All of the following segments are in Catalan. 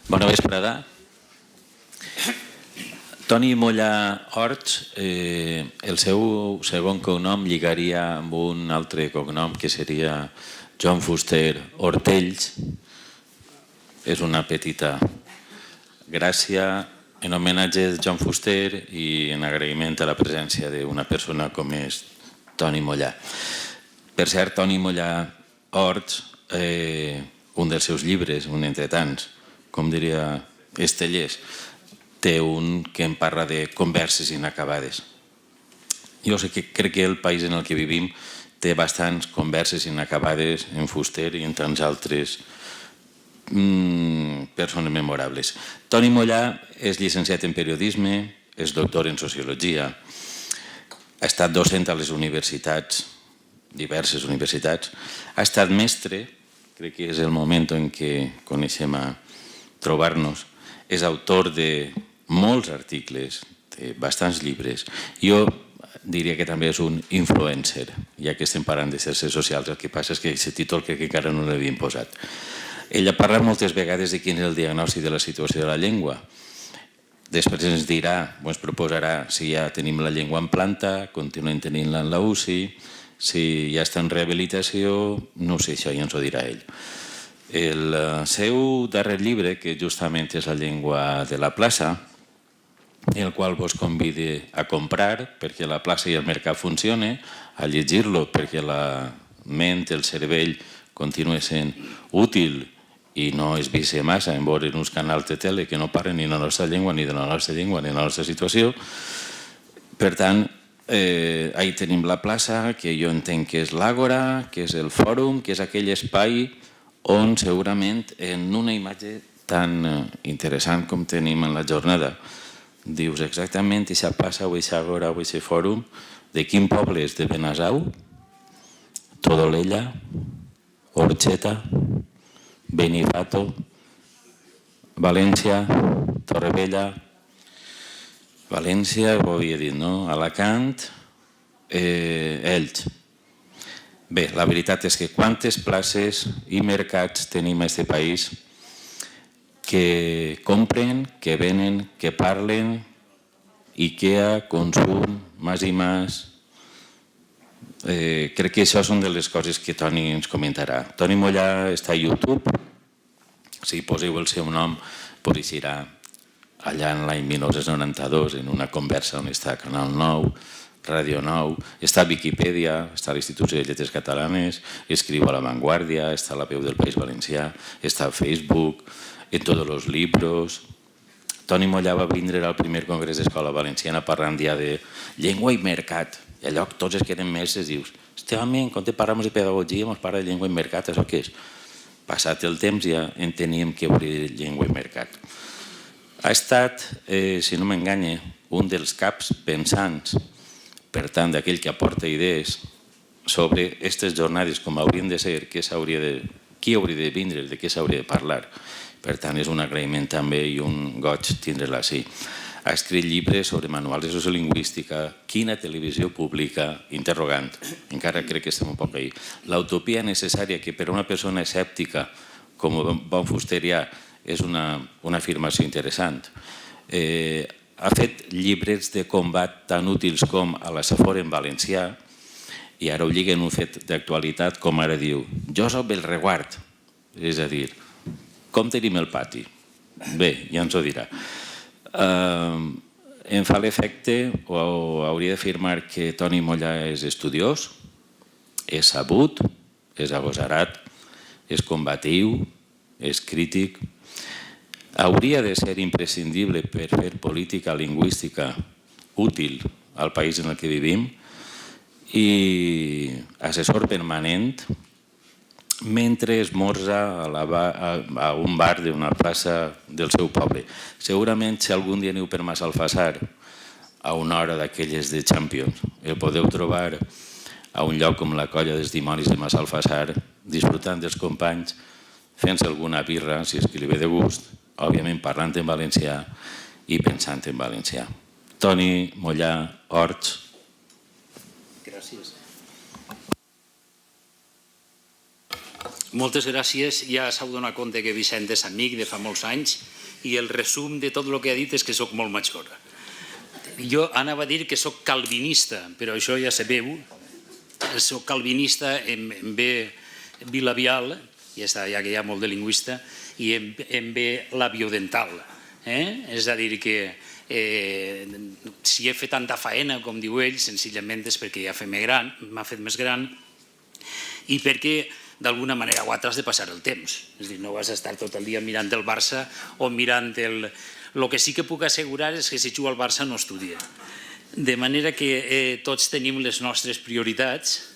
Bona vesprada. Toni Mollà Orts, el seu segon cognom lligaria amb un altre cognom que seria Joan Fuster Hortells. És una petita gràcia en homenatge a Joan Fuster i en agraïment a la presència d'una persona com és Toni Mollà. Per cert, Toni Mollà Orts, un dels seus llibres, un entre tants, com diria Estellés, té un que em parla de converses inacabades. Jo sé que crec que el país en el que vivim té bastants converses inacabades en Fuster i en tants altres persones memorables. Toni Mollà és llicenciat en periodisme, és doctor en sociologia, ha estat docent a les universitats, diverses universitats, ha estat mestre, crec que és el moment en què coneixem a trobar-nos, és autor de molts articles, de bastants llibres. Jo diria que també és un influencer, ja que estem parlant de xarxes socials. El que passa és que aquest títol crec que encara no l'havíem posat. Ell ha parlat moltes vegades de quin és el diagnòstic de la situació de la llengua. Després ens dirà, ens proposarà si ja tenim la llengua en planta, continuem tenint-la en la UCI, si ja està en rehabilitació, no sé, això ja ens ho dirà ell. El seu darrer llibre, que justament és La llengua de la plaça, el qual vos convide a comprar perquè la plaça i el mercat funcione, a llegir-lo perquè la ment, el cervell, continua sent útil i no es vici massa en veure uns canals de tele que no parlen ni de la nostra llengua, ni de la nostra llengua, ni de la nostra situació. Per tant, ahí tenim la plaça, que jo entenc que és l'àgora, que és el fòrum, que és aquell espai on segurament en una imatge tan interessant com tenim en la jornada dius exactament aquesta plaça o aquesta àgora o aquest fòrum de quin poble és? De Benasau, Todolella, Orxeta, Benifato, València, Torrevella, València, ho havia dit, no? Alacant, Elx. Bé, la veritat és que quantes places i mercats tenim a aquest país que compren, que venen, que parlen, IKEA, consum, más i más. Crec que això són de les coses que Toni ens comentarà. Toni Mollà està a YouTube. Si poseu el seu nom, apareixerà allà en l'any 1992 en una conversa on està Canal 9, Ràdio 9, està a Viquipèdia, està a l'Institut de Lletres Catalanes, escriu a La Vanguardia, està a La Veu del País Valencià, està a Facebook, en tots els llibres. Toni Mollà va vindre al primer congrés d'Escola Valenciana parlant ja de llengua i mercat. I allò tots els que eren mestres dius, home, en compte de parlar de pedagogia, ens parla de llengua i mercat, això què és? Passat el temps ja enteníem que volia dir llengua i mercat. Ha estat, si no m'enganya, un dels caps pensants, per tant, d'aquell que aporta idees sobre aquestes jornades, com haurien de ser, qui hauria de vindre, de què s'hauria de parlar. Per tant, és un agraïment també i un goig tindre-la així. Ha escrit llibres sobre manuals de sociolingüística, quina televisió pública, interrogant, encara crec que estem un poc ahí. L'utopia necessària, que per a una persona escèptica, com bon fusterià, és una afirmació interessant. Ha fet llibres de combat tan útils com a la Safor en valencià i ara ho lliga en un fet d'actualitat com ara diu jo soc el reguard, és a dir, com tenim el pati? Bé, ja ens ho dirà. Em fa l'efecte, o hauria d'afirmar que Toni Mollà és estudiós, és sabut, és agosarat, és combatiu, és crític. Hauria de ser imprescindible per fer política lingüística útil al país en el que vivim i assessor permanent mentre esmorza a un bar d'una plaça del seu poble. Segurament, si algun dia aneu per Massalfassar a una hora d'aquelles de Champions, el podeu trobar a un lloc com la Colla dels Dimonis de Massalfassar, disfrutant dels companys, fent-se alguna birra, si és que li ve de gust, òbviament parlant en valencià i pensant en valencià. Toni Mollà Orts. Gràcies. Moltes gràcies. Ja s'heu donat compte que Vicent és amic de fa molts anys i el resum de tot el que ha dit és que soc molt major. Jo anava a dir que soc calvinista, però això ja sabeu. Soc calvinista en B bilabial, ja que hi ha molt de lingüista, i en B labiodental. És a dir, que si he fet tanta faena, com diu ell, senzillament és perquè ja m'ha fet més gran i perquè d'alguna manera ho has de passar el temps. És a dir, no vas a estar tot el dia mirant el Barça o mirant el... El que sí que puc assegurar és que si jugo al Barça no estudia. De manera que tots tenim les nostres prioritats,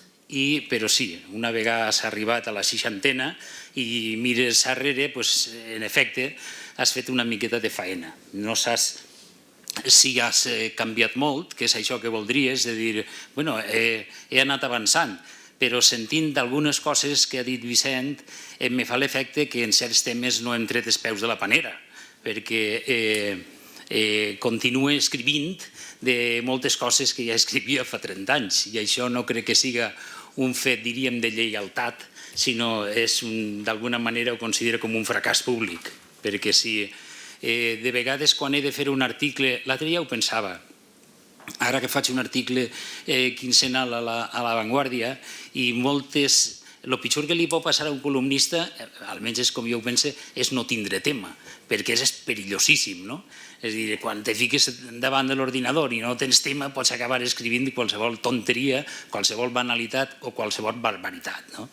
però sí, una vegada has arribat a la seixantena i mires darrere, en efecte, has fet una miqueta de faena. No saps si has canviat molt, que és això que voldries, de dir, bueno, he anat avançant, però sentint algunes coses que ha dit Vicent, me fa l'efecte que en certs temes no hem tret els peus de la panera, perquè continuo escrivint de moltes coses que ja escrivia fa 30 anys, i això no crec que siga un fet, diríem, de lleialtat, sinó és, d'alguna manera, ho considero com un fracàs públic, perquè si de vegades quan he de fer un article, l'altre dia ho pensava, ara que faig un article quinzenal a La Vanguardia, i moltes... El pitjor que li pot passar a un columnista, almenys és com jo ho pense, és no tindre tema, perquè és perillosíssim, no? És a dir, quan te fiques davant de l'ordinador i no tens tema, pots acabar escrivint qualsevol tonteria, qualsevol banalitat o qualsevol barbaritat, no?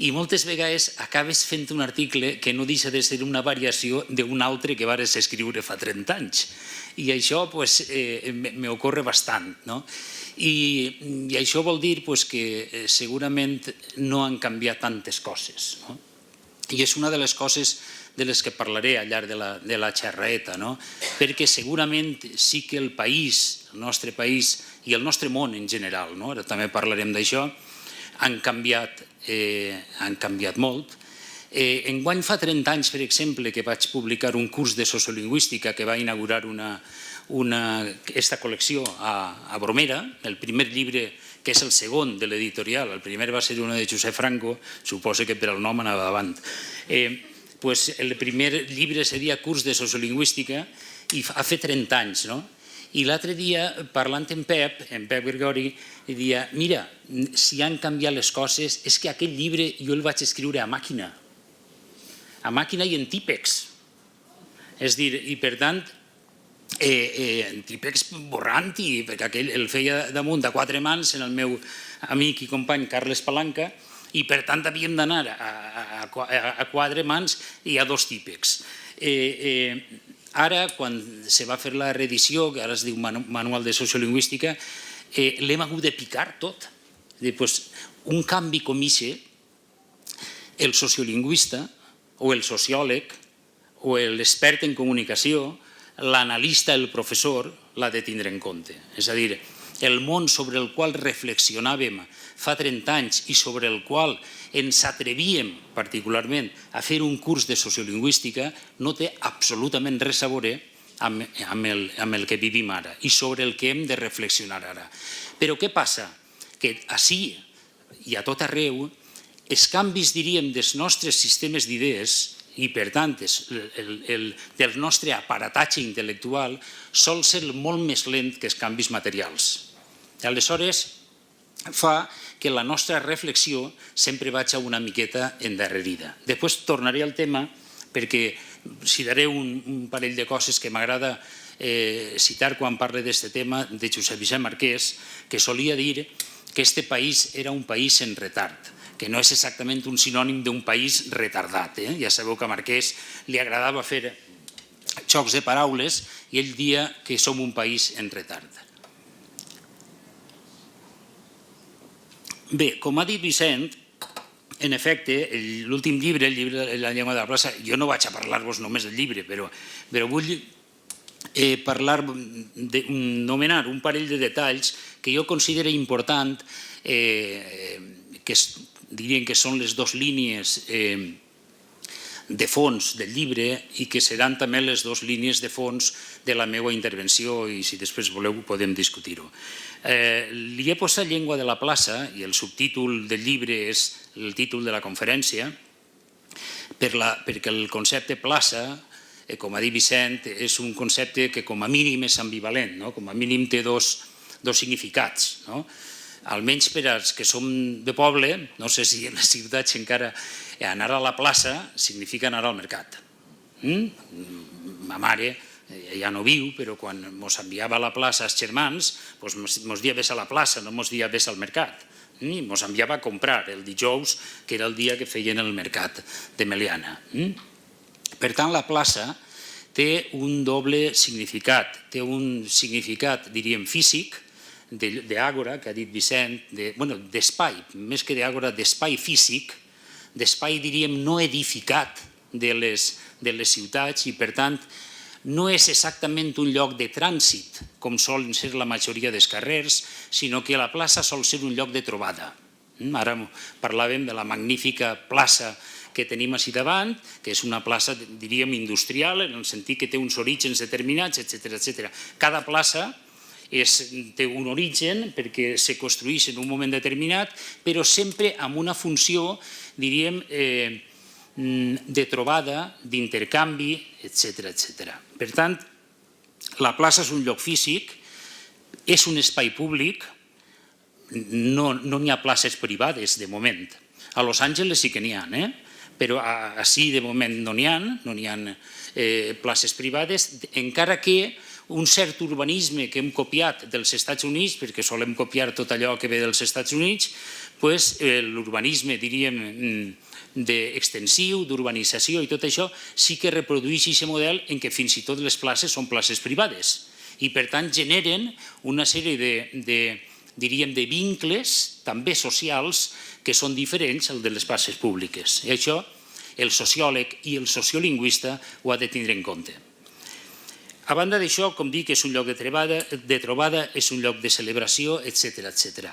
I moltes vegades acabes fent un article que no deixa de ser una variació d'un altre que vares escriure fa 30 anys. I això m'ocorre bastant, no? I això vol dir que segurament no han canviat tantes coses. I és una de les coses de les que parlaré al llarg de la xerraeta, perquè segurament sí que el país, el nostre país i el nostre món en general, ara també parlarem d'això, han canviat molt. Enguany fa 30 anys, per exemple, que vaig publicar un curs de sociolingüística que va inaugurar aquesta col·lecció a Bromera, el primer llibre, que és el segon de l'editorial, el primer va ser una de Josep Franco, suposo que per el nom anava davant. El primer llibre seria Curs de sociolingüística i ha fet 30 anys, no? I l'altre dia, parlant amb Pep Gregori, deia, mira, si han canviat les coses, és que aquell llibre jo el vaig escriure a màquina i en típex. És a dir, i per tant, en típex borrant-hi, perquè aquell el feia damunt a 4 mans en el meu amic i company Carles Palanca, i per tant havíem d'anar a 4 mans i a 2 típex. Ara, quan se va fer la reedició, que ara es diu Manual de Sociolingüística, l'hem hagut de picar tot. Un canvi com ixe, el sociolingüista o el sociòleg o l'expert en comunicació, l'analista, el professor, l'ha de tindre en compte. És a dir, el món sobre el qual reflexionàvem fa 30 anys i sobre el qual ens atrevíem particularment a fer un curs de sociolingüística no té absolutament res a veure amb el que vivim ara i sobre el que hem de reflexionar ara. Però què passa? Que ací i a tot arreu els canvis, diríem, dels nostres sistemes d'idees i, per tant, del nostre aparatatge intel·lectual sol ser molt més lent que els canvis materials. Aleshores, fa que la nostra reflexió sempre vagi una miqueta endarrerida. Després tornaré al tema perquè citaré un parell de coses que m'agrada citar quan parle d'aquest tema de Josep Vicent Marquès, que solia dir que este país era un país en retard, que no és exactament un sinònim d'un país retardat. Ja sabeu que a Marquès li agradava fer xocs de paraules i ell dia que som un país en retard. Bé, com ha dit Vicent, en efecte, l'últim llibre, el llibre de la llengua de la plaça, jo no vaig a parlar-vos només del llibre, però vull nomenar un parell de detalls que jo considero important, que dirien que són les dues línies de fons del llibre i que seran també les dues línies de fons de la meva intervenció i si després voleu podem discutir-ho. Li he posat llengua de la plaça i el subtítol del llibre és el títol de la conferència, perquè el concepte plaça, com ha dit Vicent, és un concepte que com a mínim és ambivalent, com a mínim té dos significats. Almenys per als que som de poble, no sé si en les ciutats encara anar a la plaça significa anar al mercat. Ma mare ja no viu, però quan ens enviava a la plaça els germans, ens dia vés a la plaça, no ens dia vés al mercat. Ens enviava a comprar el dijous, que era el dia que feien el mercat de Meliana. Per tant, la plaça té un doble significat. Té un significat, diríem, físic, d'àgora, que ha dit Vicent, d'espai, més que d'àgora, d'espai físic, d'espai, diríem, no edificat de les ciutats i, per tant, no és exactament un lloc de trànsit, com solen ser la majoria dels carrers, sinó que la plaça sol ser un lloc de trobada. Ara parlàvem de la magnífica plaça que tenim així davant, que és una plaça, diríem, industrial, en el sentit que té uns orígens determinats, etc. Cada plaça té un origen perquè se construeix en un moment determinat, però sempre amb una funció, diríem, de trobada, d'intercanvi, etc. Per tant, la plaça és un lloc físic, és un espai públic, no n'hi ha places privades de moment. A Los Angeles sí que n'hi ha, però així de moment no n'hi ha places privades, encara que un cert urbanisme que hem copiat dels Estats Units, perquè solem copiar tot allò que ve dels Estats Units, l'urbanisme, diríem, d'extensiu, d'urbanització i tot això, sí que reprodueix aquest model en què fins i tot les places són places privades i per tant generen una sèrie diríem, de vincles també socials que són diferents al de les places públiques. I això el sociòleg i el sociolingüista ho ha de tindre en compte. A banda d'això, com dic, és un lloc de trobada, és un lloc de celebració, etc.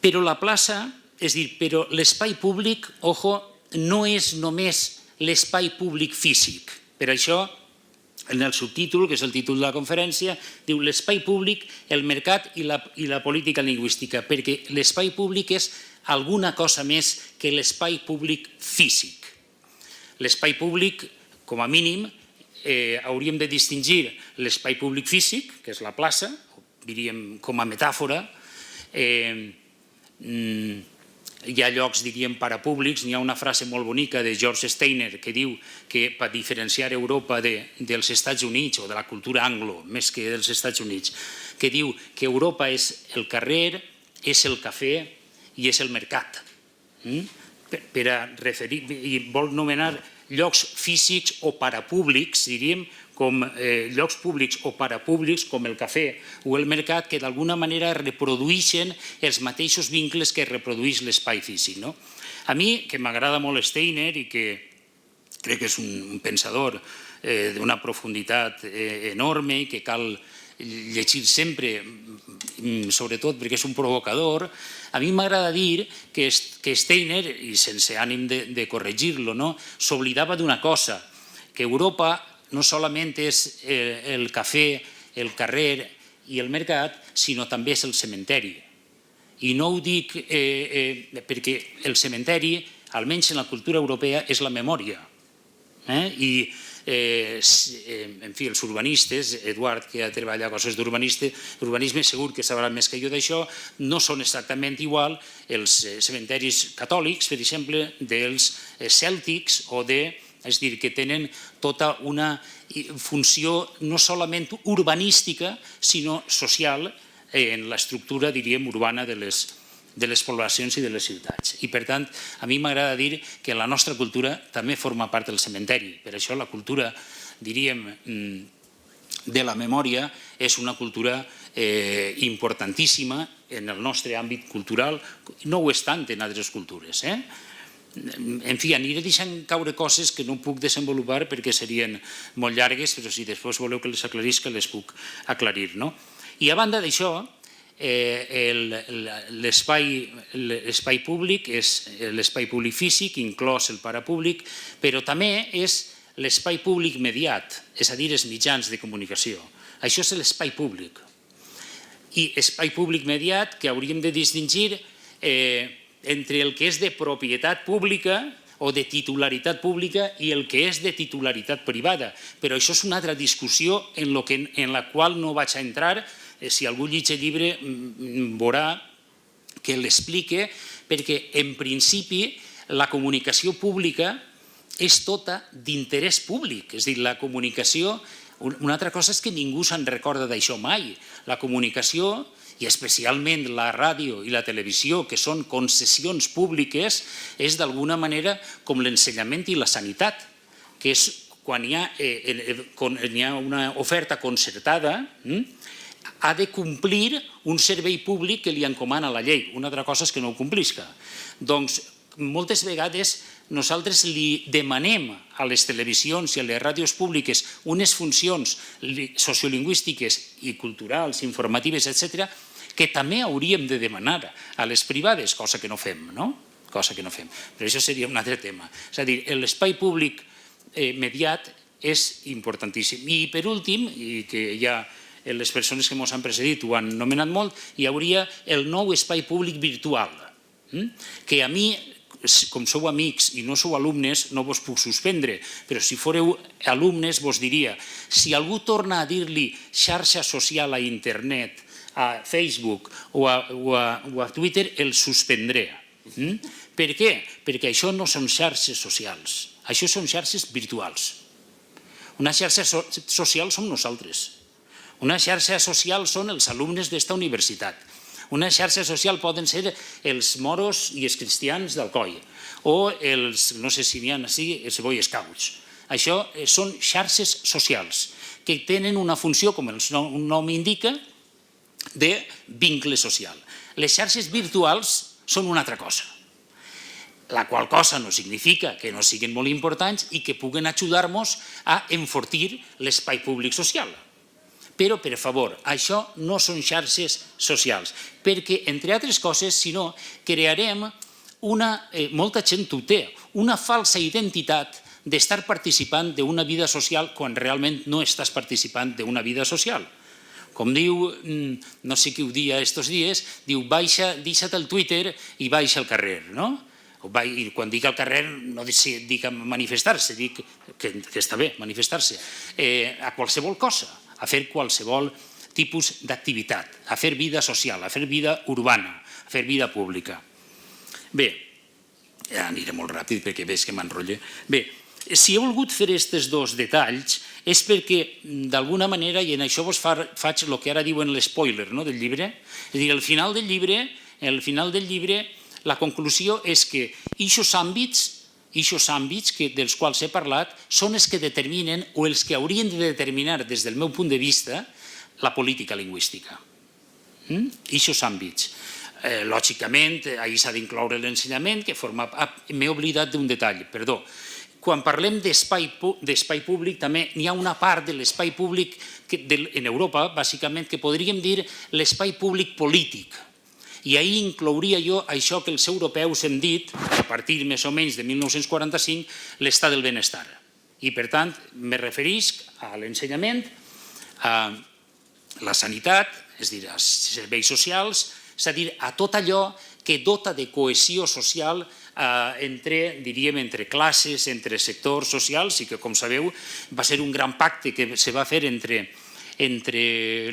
Però la plaça, és a dir, però l'espai públic, no és només l'espai públic físic. Per això, en el subtítol, que és el títol de la conferència, diu l'espai públic, el mercat i la política lingüística, perquè l'espai públic és alguna cosa més que l'espai públic físic. L'espai públic, com a mínim, hauríem de distingir l'espai públic físic, que és la plaça, diríem com a metàfora. Hi ha llocs, diríem, parapúblics. N'hi ha una frase molt bonica de George Steiner que diu que per diferenciar Europa dels Estats Units o de la cultura anglo, més que dels Estats Units, que diu que Europa és el carrer, és el cafè i és el mercat. Per a referir, i vol anomenar llocs físics o parapúblics, diríem, com llocs públics o parapúblics, com el cafè o el mercat, que d'alguna manera reprodueixen els mateixos vincles que reprodueix l'espai físic. A mi, que m'agrada molt Steiner i que crec que és un pensador d'una profunditat enorme i que cal llegir sempre, sobretot perquè és un provocador, a mi m'agrada dir que Steiner, i sense ànim de corregir-lo, s'oblidava d'una cosa, que Europa no solament és el cafè, el carrer i el mercat, sinó també és el cementeri. I no ho dic perquè el cementeri, almenys en la cultura europea, és la memòria. I en fi, els urbanistes, Eduard, que ha treballat coses d'urbanisme, segur que sabrà més que jo d'això, no són exactament igual els cementeris catòlics, per exemple, dels cèltics o és a dir, que tenen tota una funció no solament urbanística, sinó social en l'estructura, diríem, urbana de les poblacions i de les ciutats. I, per tant, a mi m'agrada dir que la nostra cultura també forma part del cementeri. Per això la cultura, diríem, de la memòria és una cultura importantíssima en el nostre àmbit cultural. No ho és tant en altres cultures. En fi, aniré deixant caure coses que no puc desenvolupar perquè serien molt llargues, però si després voleu que les aclarisca, les puc aclarir. I a banda d'això, l'espai públic és l'espai públic físic, inclòs el parapúblic, però també és l'espai públic mediat, és a dir, els mitjans de comunicació. Això és l'espai públic. I espai públic mediat que hauríem de distingir entre el que és de propietat pública o de titularitat pública i el que és de titularitat privada. Però això és una altra discussió en la qual no vaig a entrar. Si algú llegeix el llibre veurà que l'explica, perquè en principi la comunicació pública és tota d'interès públic. És a dir, la comunicació, una altra cosa és que ningú se'n recorda d'això mai. La comunicació, i especialment la ràdio i la televisió, que són concessions públiques, és d'alguna manera com l'ensenyament i la sanitat, que és quan hi ha una oferta concertada, ha de complir un servei públic que li encomana la llei. Una altra cosa és que no ho complisca. Doncs moltes vegades nosaltres li demanem a les televisions i a les ràdios públiques unes funcions sociolingüístiques i culturals, informatives, etc., que també hauríem de demanar a les privades, cosa que no fem, no? Cosa que no fem. Però això seria un altre tema. És a dir, l'espai públic mediat és importantíssim. I per últim, i que ja les persones que ens han precedit ho han nomenat molt, hi hauria el nou espai públic virtual, que a mi, com sou amics i no sou alumnes, no vos puc suspendre, però si fóreu alumnes vos diria, si algú torna a dir-li xarxa social a internet, a Facebook o a Twitter, el suspendré. Per què? Perquè això no són xarxes socials, això són xarxes virtuals. Una xarxa social som nosaltres. Una xarxa social són els alumnes d'esta universitat. Una xarxa social poden ser els moros i els cristians d'Alcoi o els, no sé si n'hi ha així, els Boy Scouts. Això són xarxes socials que tenen una funció, com el nom indica, de vincle social. Les xarxes virtuals són una altra cosa, la qual cosa no significa que no siguin molt importants i que puguen ajudar-nos a enfortir l'espai públic social. Però, per favor, això no són xarxes socials, perquè, entre altres coses, si no, crearem molta gent ho té, una falsa identitat d'estar participant d'una vida social quan realment no estàs participant d'una vida social. Com diu, no sé qui ho dia estos dies, diu, deixa't el Twitter i baixa al carrer, no? I quan dic al carrer no dic a manifestar-se, dic que està bé manifestar-se, a qualsevol cosa, a fer qualsevol tipus d'activitat, a fer vida social, a fer vida urbana, a fer vida pública. Bé, ja aniré molt ràpid perquè veig que m'enrotlle. Bé, si he volgut fer aquests dos detalls és perquè, d'alguna manera, i en això vos faig el que ara diuen l'espoiler del llibre, és a dir, al final del llibre, la conclusió és que aquests àmbits dels quals he parlat són els que determinen o els que haurien de determinar, des del meu punt de vista, la política lingüística. Aquests àmbits. Lògicament, ahir s'ha d'incloure l'ensenyament, que forma... M'he oblidat d'un detall, perdó. Quan parlem d'espai públic, també n'hi ha una part de l'espai públic en Europa, bàsicament, que podríem dir l'espai públic polític. I ahir inclouria jo això que els europeus hem dit, a partir més o menys de 1945, l'estat del benestar. I, per tant, me referisc a l'ensenyament, a la sanitat, és a dir, als serveis socials, és a dir, a tot allò que dota de cohesió social entre classes, entre sectors socials, i que, com sabeu, va ser un gran pacte que se va fer entre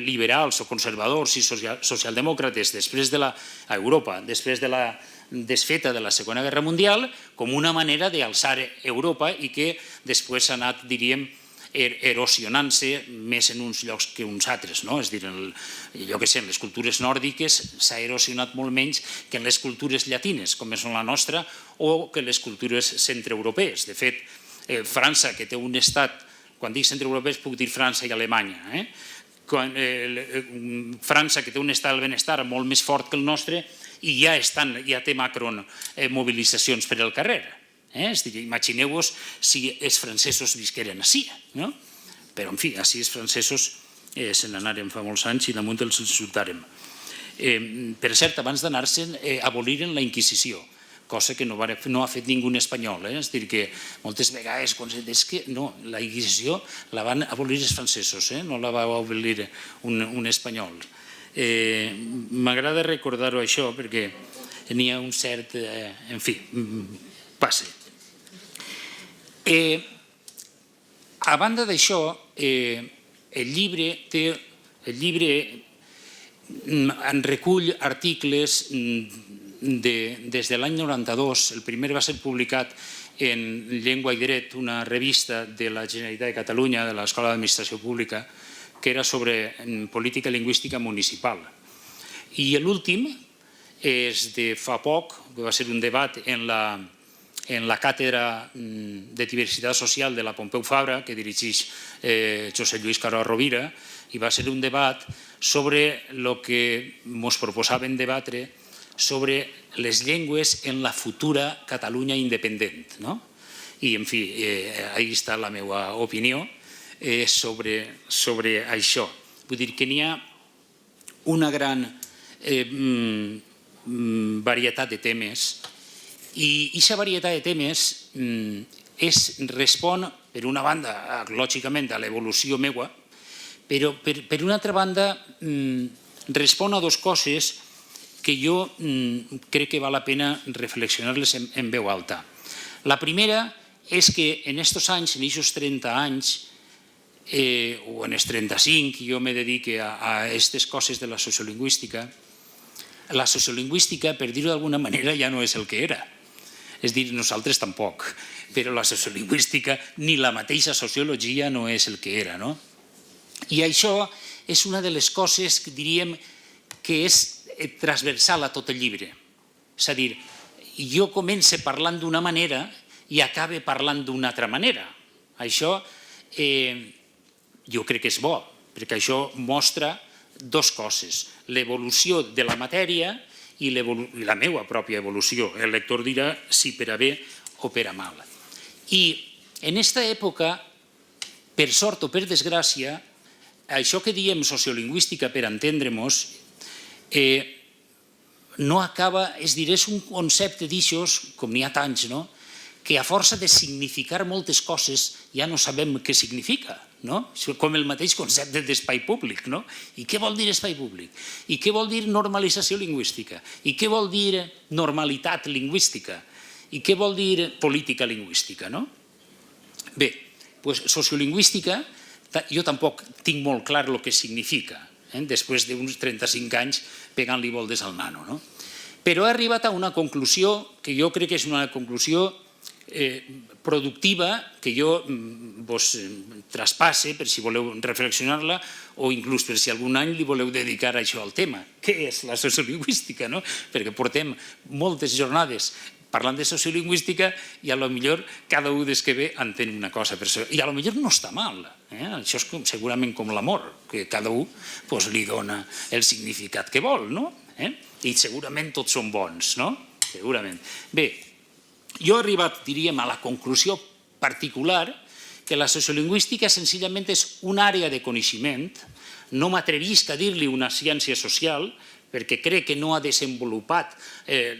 liberals o conservadors i socialdemòcrates a Europa, després de la desfeta de la Segona Guerra Mundial, com una manera d'alçar Europa i que després ha anat, diríem, erosionant-se més en uns llocs que uns altres. És a dir, jo que sé, en les cultures nòrdiques s'ha erosionat molt menys que en les cultures llatines, com és la nostra, o que les cultures centreeuropees. De fet, França, que té un estat, quan dic centreeuropees puc dir França i Alemanya, França, que té un estat del benestar molt més fort que el nostre, i ja té Macron mobilitzacions per al carrer. Imagineu-vos si els francesos visqueren així, però en fi, així els francesos se n'anaren fa molts anys i damunt els insultàrem. Per cert, abans d'anar-se'n aboliren la Inquisició, cosa que no ha fet ningú espanyol, és a dir, que moltes vegades és que no, la Inquisició la van abolir els francesos, no la va abolir un espanyol. M'agrada recordar-ho això perquè n'hi ha un cert, en fi, passe. A banda d'això, el llibre en recull articles des de l'any 92. El primer va ser publicat en Llengua i Dret, una revista de la Generalitat de Catalunya, de l'Escola d'Administració Pública, que era sobre política lingüística municipal. I l'últim és de fa poc, que va ser un debat en la càtedra de diversitat social de la Pompeu Fabra, que dirigeix José Lluís Carod Rovira, i va ser un debat sobre el que ens proposaven debatre sobre les llengües en la futura Catalunya independent. I, en fi, ahí està la meva opinió sobre això. Vull dir que n'hi ha una gran varietat de temes i aquesta varietat de temes respon, per una banda, lògicament, a l'evolució meua, però per una altra banda respon a dues coses que jo crec que val la pena reflexionar-les en veu alta. La primera és que en aquests anys, en aquests 30 anys, o en els 35, jo me dedique a aquestes coses de la sociolingüística, per dir-ho d'alguna manera, ja no és el que era. És dir, nosaltres tampoc, però la sociolingüística ni la mateixa sociologia no és el que era. I això és una de les coses que diríem que és transversal a tot el llibre. És a dir, jo començo parlant d'una manera i acabe parlant d'una altra manera. Això jo crec que és bo, perquè això mostra dues coses: l'evolució de la matèria i la meva pròpia evolució. El lector dirà si per a bé o per a mal. I en aquesta època, per sort o per desgràcia, això que diem sociolingüística, per entendre-nos, no acaba, és dir, és un concepte d'aixòs, com n'hi ha tants, que a força de significar moltes coses ja no sabem què significa, com el mateix concepte d'espai públic. I què vol dir espai públic? I què vol dir normalització lingüística? I què vol dir normalitat lingüística? I què vol dir política lingüística? Bé, doncs sociolingüística, jo tampoc tinc molt clar el que significa, després d'uns 35 anys pegant-li voltes al nano. Però he arribat a una conclusió que jo crec que és una conclusió productiva, que jo vos traspasse per si voleu reflexionar-la o inclús per si algun any li voleu dedicar això al tema. Què és la sociolingüística? Perquè portem moltes jornades parlant de sociolingüística i potser cada un des que ve entén una cosa. I potser no està mal. Això és segurament com l'amor, que cada un li dona el significat que vol. I segurament tots són bons. Segurament. Bé, jo he arribat, diríem, a la conclusió particular que la sociolingüística senzillament és una àrea de coneixement. No m'atrevisc a dir-li una ciència social, perquè crec que no ha desenvolupat,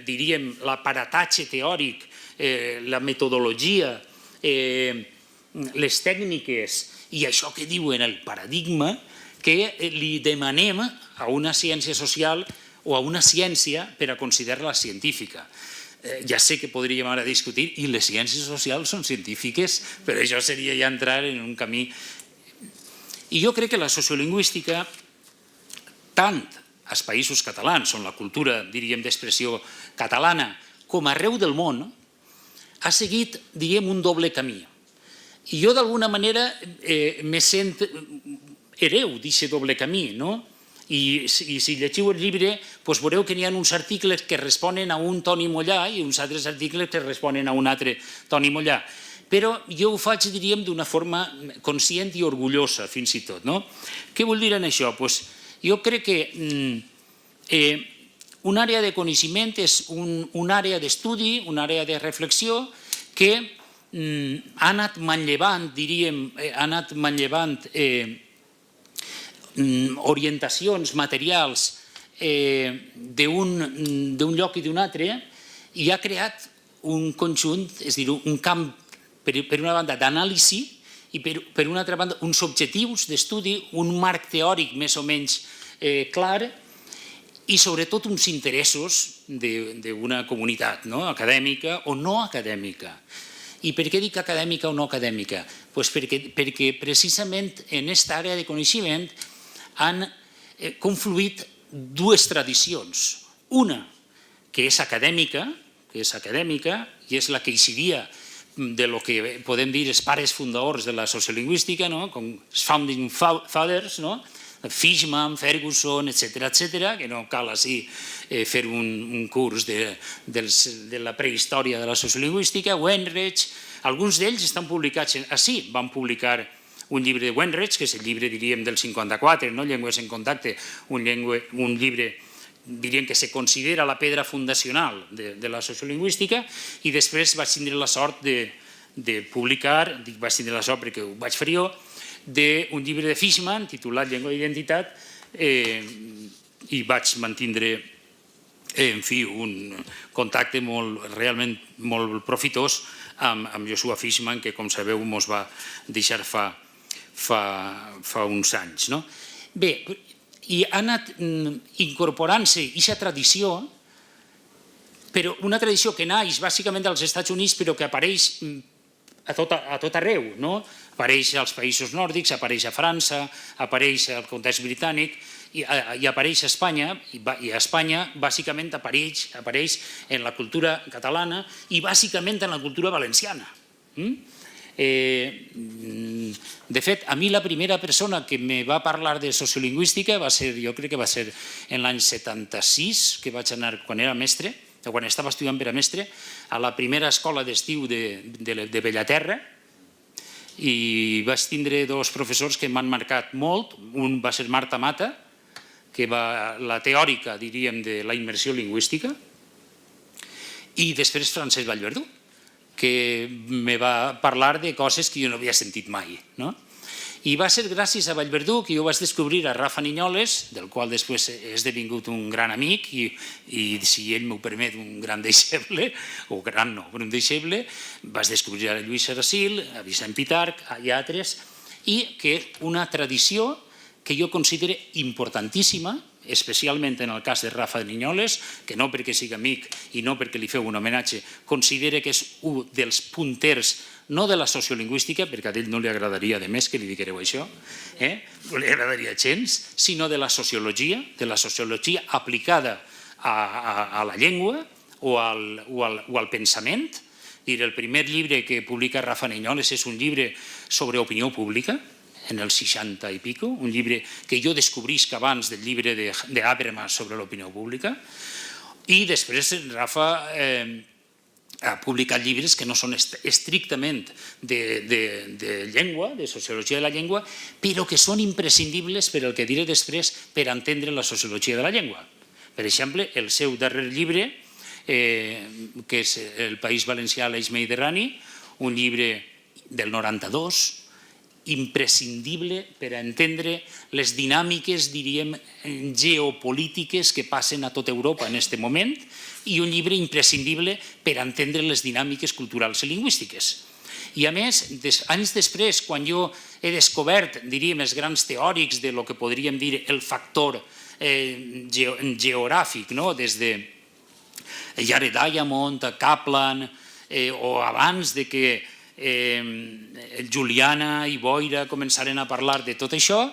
diríem, l'aparatatge teòric, la metodologia, les tècniques i això que diuen el paradigma que li demanem a una ciència social o a una ciència per a considerar-la científica. Ja sé que podríem ara discutir i les ciències socials són científiques, però això seria ja entrar en un camí. I jo crec que la sociolingüística, tant als països catalans, on la cultura, diríem, d'expressió catalana, com arreu del món, ha seguit, diríem, un doble camí. I jo, d'alguna manera, me sent hereu d'aquest doble camí, I si llegiu el llibre, veureu que n'hi ha uns articles que responen a un Toni Mollà i uns altres articles que responen a un altre Toni Mollà. Però jo ho faig, diríem, d'una forma conscient i orgullosa, fins i tot. Què vull dir en això? Jo crec que una àrea de coneixement és una àrea d'estudi, una àrea de reflexió que ha anat manllevant, diríem, orientacions materials d'un lloc i d'un altre i ha creat un conjunt, és a dir, un camp, per una banda, d'anàlisi i per una altra banda, uns objectius d'estudi, un marc teòric més o menys clar i sobretot uns interessos d'una comunitat acadèmica o no acadèmica. I per què dic acadèmica o no acadèmica? Perquè precisament en aquesta àrea de coneixement han confluït dues tradicions. Una, que és acadèmica, i és la que eixiria de lo que podem dir els pares fundadors de la sociolingüística, com els founding fathers, Fishman, Ferguson, etc., que no cal així fer un curs de la prehistòria de la sociolingüística, Wenrich, alguns d'ells estan publicats així, van publicar un llibre de Wenrich, que és el llibre, diríem, del 54, Llengües en contacte, un llibre, diríem, que se considera la pedra fundacional de la sociolingüística, i després vaig tindre la sort de publicar, vaig tindre la sort perquè ho vaig fer jo, d'un llibre de Fishman titulat Llengua d'identitat, i vaig mantindre, en fi, un contacte realment molt profitós amb Joshua Fishman, que, com sabeu, ens va deixar fa uns anys. Bé, i ha anat incorporant-se aquesta tradició, però una tradició que naix bàsicament als Estats Units, però que apareix a tot arreu, apareix als països nòrdics, apareix a França, apareix al context britànic i apareix a Espanya, i a Espanya bàsicament apareix en la cultura catalana i bàsicament en la cultura valenciana. De fet, a mi la primera persona que me va parlar de sociolingüística va ser, jo crec que va ser en l'any 76, que vaig anar quan era mestre, quan estava estudiant per a mestre, a la primera escola d'estiu de Bellaterra, i vaig tindre dos professors que m'han marcat molt. Un va ser Marta Mata, que va la teòrica, diríem, de la immersió lingüística, i després Francesc Vallverdú, que me va parlar de coses que jo no havia sentit mai. I va ser gràcies a Vallverdú que jo vaig descobrir a Rafa Niñoles, del qual després he esdevingut un gran amic i, si ell m'ho permet, un gran deixeble, o gran no, però un deixeble. Vaig descobrir a Lluís Seracil, a Vicent Pitarch i altres, i que una tradició que jo considero importantíssima, especialment en el cas de Rafa Niñoles, que no perquè sigui amic i no perquè li feu un homenatge, considera que és un dels punters, no de la sociolingüística, perquè a ell no li agradaria de més que li diguereu això, no li agradaria gens, sinó de la sociologia aplicada a la llengua o al pensament. El primer llibre que publica Rafa Niñoles és un llibre sobre opinió pública, en el 60 i pico, un llibre que jo descobrisc abans del llibre d'Habermas sobre l'opinió pública, i després Rafa ha publicat llibres que no són estrictament de llengua, de sociologia de la llengua, però que són imprescindibles per al que diré després per entendre la sociologia de la llengua. Per exemple, el seu darrer llibre, que és El País Valencià, l'Eix Mediterrani, un llibre del 92, imprescindible per a entendre les dinàmiques, diríem, geopolítiques que passen a tota Europa en aquest moment, i un llibre imprescindible per a entendre les dinàmiques culturals i lingüístiques. I a més, anys després, quan jo he descobert, diríem, els grans teòrics de lo que podríem dir el factor geogràfic, des de Jared Diamond, Kaplan, o abans de que Juliana i Boira començaren a parlar de tot això,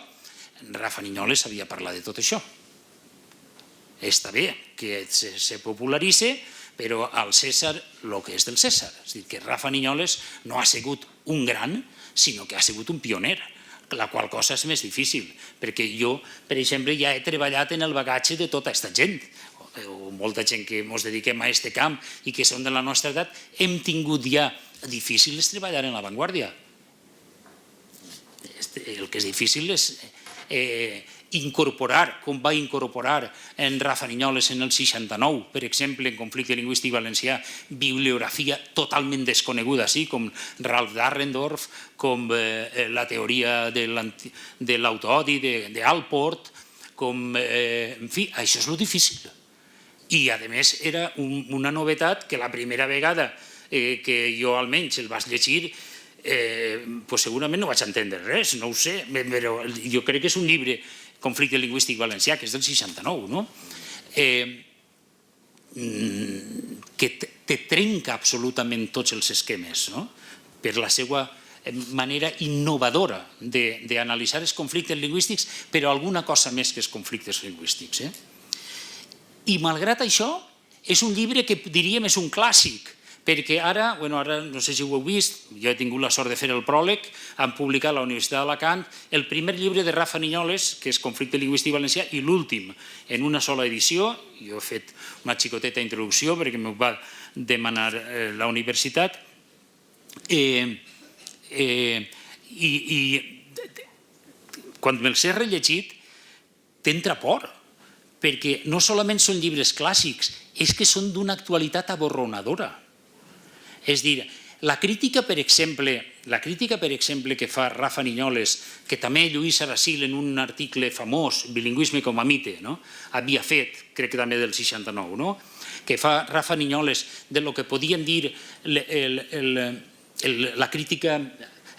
Rafa Niñoles sabia parlar de tot això. Està bé que se popularitzi, però al César el que és del César. És a dir, que Rafa Niñoles no ha sigut un gran, sinó que ha sigut un pioner, la qual cosa és més difícil, perquè jo, per exemple, ja he treballat en el bagatge de tota aquesta gent, o molta gent que ens dediquem a aquest camp i que són de la nostra edat, hem tingut ja difícil és treballar en l'avantguàrdia. El que és difícil és incorporar, com va incorporar en Rafa Niñoles en el 69, per exemple, en Conflicte Lingüístic Valencià, bibliografia totalment desconeguda, com Ralph Dahrendorf, com la teoria de l'autoodi d'Alport, en fi, això és el difícil. I, a més, era una novetat que la primera vegada que jo almenys el vaig llegir, segurament no vaig entendre res, no ho sé, però jo crec que és un llibre, Conflicte Lingüístic Valencià, que és del 69, que te trenca absolutament tots els esquemes, per la seva manera innovadora d'analitzar els conflictes lingüístics, però alguna cosa més que els conflictes lingüístics. I malgrat això, és un llibre que diríem és un clàssic, perquè ara, no sé si ho heu vist, jo he tingut la sort de fer el pròleg, han publicat a la Universitat d'Alacant el primer llibre de Rafa Niñoles, que és Conflicte lingüístic valencià, i l'últim, en una sola edició. Jo he fet una xicoteta introducció perquè m'ho va demanar la universitat, i quan me'ls he rellegit t'entra por, perquè no solament són llibres clàssics, és que són d'una actualitat aborronadora. És dir, la crítica, per exemple, que fa Rafa Niñoles, que també Lluís Aracil en un article famós, Bilingüisme com a mite, havia fet, crec que també del 69, que fa Rafa Niñoles de lo que podien dir la crítica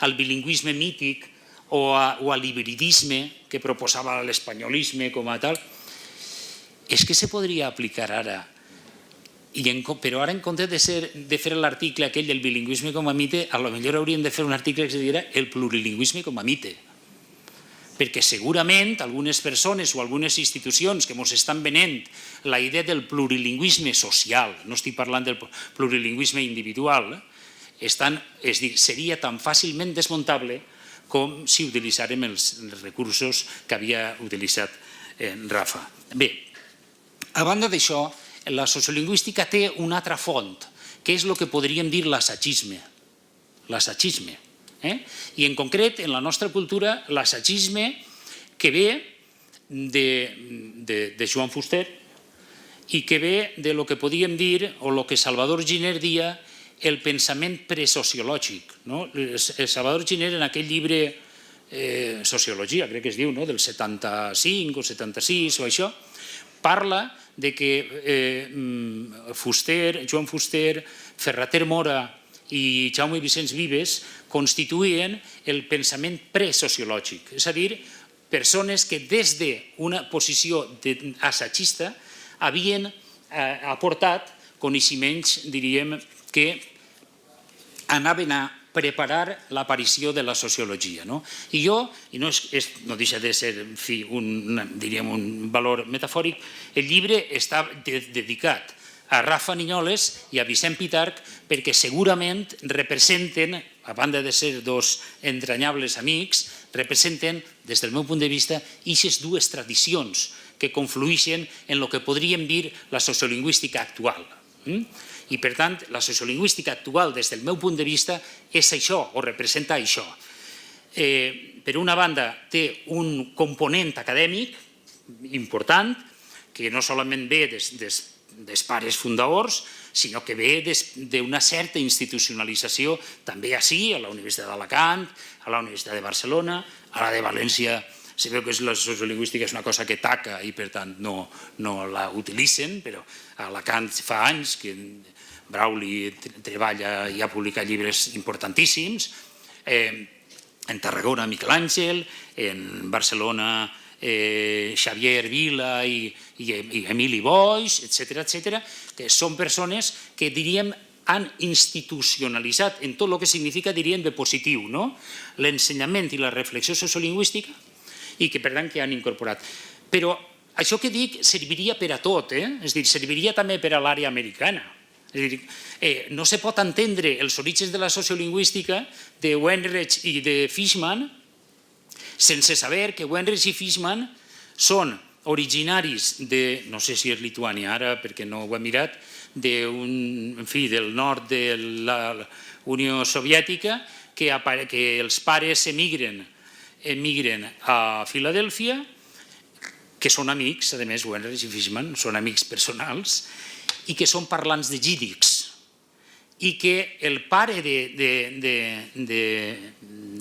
al bilingüisme mític o a l'hibridisme que proposava l'espanyolisme com a tal, és que se podria aplicar ara. Però ara, en comptes de fer l'article aquell del bilingüisme com a mite, potser hauríem de fer un article que es diria el plurilingüisme com a mite. Perquè segurament algunes persones o algunes institucions que ens estan venent la idea del plurilingüisme social, no estic parlant del plurilingüisme individual, seria tan fàcilment desmuntable com si utilitzàrem els recursos que havia utilitzat Rafa. Bé, a banda d'això, la sociolingüística té una altra font, que és el que podríem dir l'assaggisme. I en concret, en la nostra cultura, l'assaggisme que ve de Joan Fuster i que ve de lo que podíem dir, o el que Salvador Giner dia, el pensament presociològic. Salvador Giner, en aquell llibre Sociologia, crec que es diu, del 75 o 76 o això, parla de que Joan Fuster, Ferrater Mora i Jaume Vicenç Vives constituïen el pensament presociològic, és a dir, persones que des d'una posició assagista havien aportat coneixements, diríem, que anaven a preparar l'aparició de la sociologia. I no deixa de ser, diríem, un valor metafòric, el llibre està dedicat a Rafa Niñoles i a Vicent Pitarch perquè segurament representen, a banda de ser dos entranyables amics, representen, des del meu punt de vista, aquestes dues tradicions que conflueixen en el que podríem dir la sociolingüística actual. I, per tant, la sociolingüística actual, des del meu punt de vista, és això, o representa això. Per una banda, té un component acadèmic important, que no solament ve dels pares fundadors, sinó que ve d'una certa institucionalització, també ací, a la Universitat d'Alacant, a la Universitat de Barcelona, a la de València. Sabeu que la sociolingüística és una cosa que taca i, per tant, no la utilitzen, però a Alacant fa anys que Brauli treballa i ha publicat llibres importantíssims, en Tarragona Miquel Àngel, en Barcelona Xavier Vila i Emili Boix, etc., que són persones que, diríem, han institucionalitzat en tot el que significa, diríem, de positiu, l'ensenyament i la reflexió sociolingüística, i que, per tant, que han incorporat. Però això que dic serviria per a tot, és a dir, serviria també per a l'àrea americana. És a dir, no se pot entendre els orígens de la sociolingüística de Wenrich i de Fishman sense saber que Wenrich i Fishman són originaris de, no sé si és Lituània ara perquè no ho he mirat, del nord de la Unió Soviètica, que els pares emigren a Filadèlfia, que són amics, a més, Wenrich i Fishman són amics personals, i que són parlants de Yiddish, i que el pare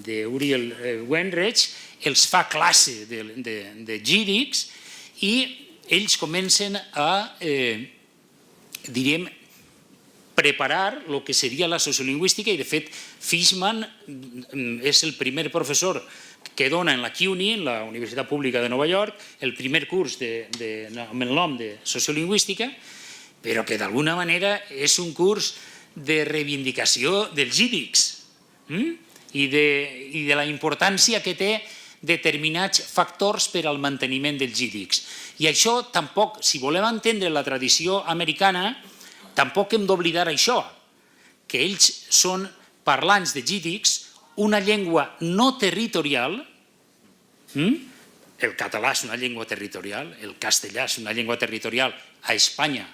d'Uriel Wenrich els fa classe de Yiddish i ells comencen a, diríem, preparar el que seria la sociolingüística i, de fet, Fishman és el primer professor que dona en la CUNY, en la Universitat Pública de Nova York, el primer curs amb el nom de sociolingüística, però que d'alguna manera és un curs de reivindicació dels GIDICs i de la importància que té determinats factors per al manteniment dels GIDICs. I això tampoc, si volem entendre la tradició americana, tampoc hem d'oblidar això, que ells són parlants de GIDICs, una llengua no territorial, el català és una llengua territorial, el castellà és una llengua territorial a Espanya,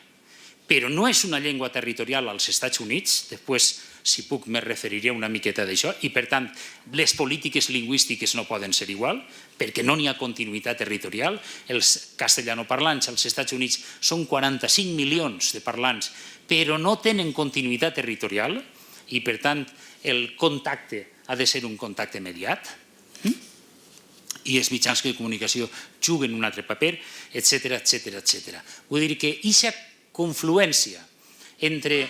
però no és una llengua territorial als Estats Units, després, si puc, me referiré una miqueta d'això, i per tant, les polítiques lingüístiques no poden ser igual, perquè no n'hi ha continuïtat territorial. Els castellanoparlants als Estats Units són 45 milions de parlants, però no tenen continuïtat territorial, i per tant, el contacte ha de ser un contacte mediat, i els mitjans de comunicació juguen un altre paper, etc. Vull dir que aquesta confluència entre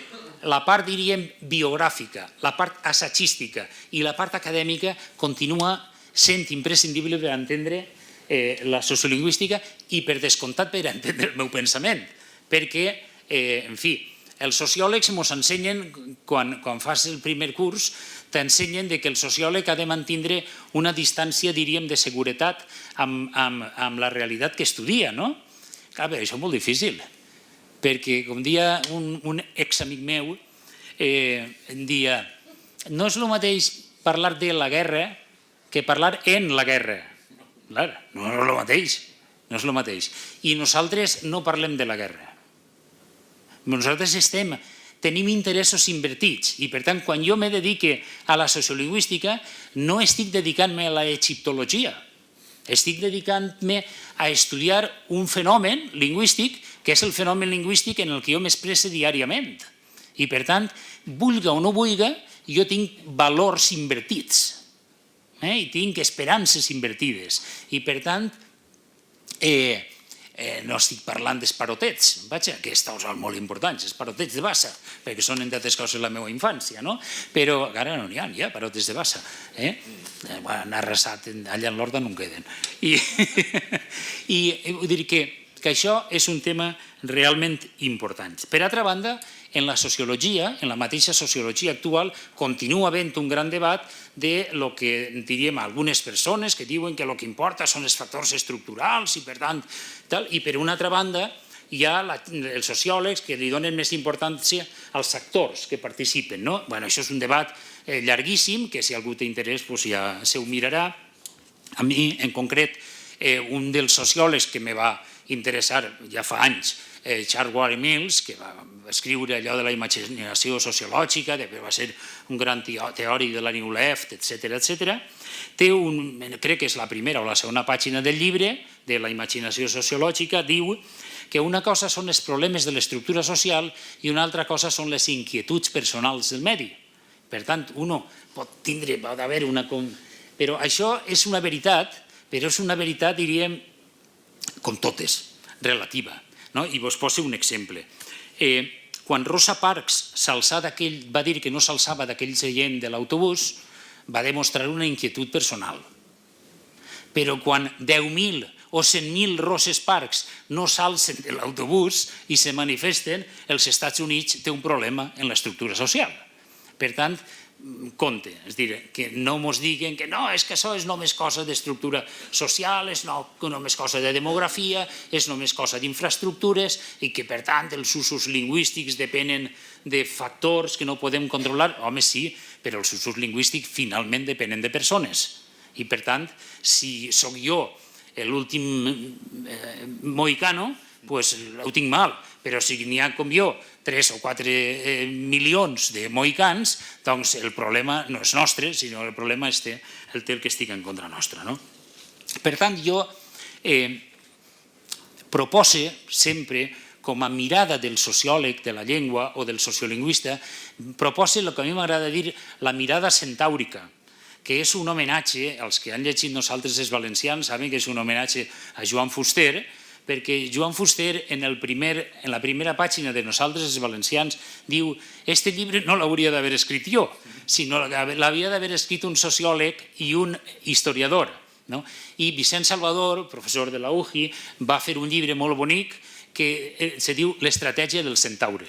la part, diríem, biogràfica, la part assagística i la part acadèmica continua sent imprescindible per entendre la sociolingüística i, per descomptat, per entendre el meu pensament. Perquè, en fi, els sociòlegs ens ensenyen, quan fas el primer curs, t'ensenyen que el sociòleg ha de mantenir una distància, diríem, de seguretat amb la realitat que estudia, no? Clar, això és molt difícil, perquè, com deia un examic meu, deia, no és el mateix parlar de la guerra que parlar en la guerra. Clar, no és el mateix, no és el mateix. I nosaltres no parlem de la guerra. Nosaltres tenim interessos invertits i, per tant, quan jo me dedique a la sociolingüística, no estic dedicant-me a l'egiptologia, estic dedicant-me a estudiar un fenomen lingüístic que és el fenomen lingüístic en el que jo m'expresse diàriament. I, per tant, vulga o no vulga, jo tinc valors invertits i tinc esperances invertides. I, per tant, no estic parlant d'esparotets, que són molt importants, esparotets de Bassa, perquè són, entre altres coses, la meva infància, no? Però ara no n'hi ha, parotes de Bassa. Han arrasat, allà en l'Horta no en queden. I vull dir que això és un tema realment important. Per altra banda, en la sociologia, en la mateixa sociologia actual, continua havent un gran debat de lo que diríem algunes persones que diuen que el que importa són els factors estructurals i per tant, i per una altra banda hi ha els sociòlegs que li donen més importància als actors que participen. Això és un debat llarguíssim que si algú té interès ja se ho mirarà. A mi, en concret, un dels sociòlegs que me va interessar ja fa anys, Charles Warren Mills, que va escriure allò de la imaginació sociològica, va ser un gran teòric de la New Left, etc. Té crec que és la primera o la segona pàgina del llibre de la imaginació sociològica, diu que una cosa són els problemes de l'estructura social i una altra cosa són les inquietuds personals del medi. Per tant, uno pot haver una... Però això és una veritat, però és una veritat, diríem, com totes, relativa. I vos poso un exemple. Quan Rosa Parks va dir que no s'alçava d'aquell seient de l'autobús, va demostrar una inquietud personal. Però quan 10.000 o 100.000 Roses Parks no s'alcen de l'autobús i se manifesten, els Estats Units té un problema en l'estructura social. Per tant, compte, és a dir, que no ens diguen que no, és que això és només cosa d'estructura social, és només cosa de demografia, és només cosa d'infraestructures i que, per tant, els usos lingüístics depenen de factors que no podem controlar. Home, sí, però els usos lingüístics finalment depenen de persones. I, per tant, si sóc jo l'últim mohicano, doncs ho tinc mal, però si n'hi ha com jo 3 o 4 milions de mohicans, doncs el problema no és nostre, sinó el problema el té el que estic en contra nostra. Per tant, jo propose sempre, com a mirada del sociòleg de la llengua o del sociolingüista, propose el que a mi m'agrada dir la mirada centàurica, que és un homenatge, als que han llegit nosaltres els valencians saben que és un homenatge a Joan Fuster, perquè Joan Fuster en la primera pàgina de Nosaltres els valencians diu «Este llibre no l'hauria d'haver escrit jo, sinó l'havia d'haver escrit un sociòleg i un historiador». I Vicent Salvador, professor de la UJI, va fer un llibre molt bonic que se diu l'estratègia del centaure,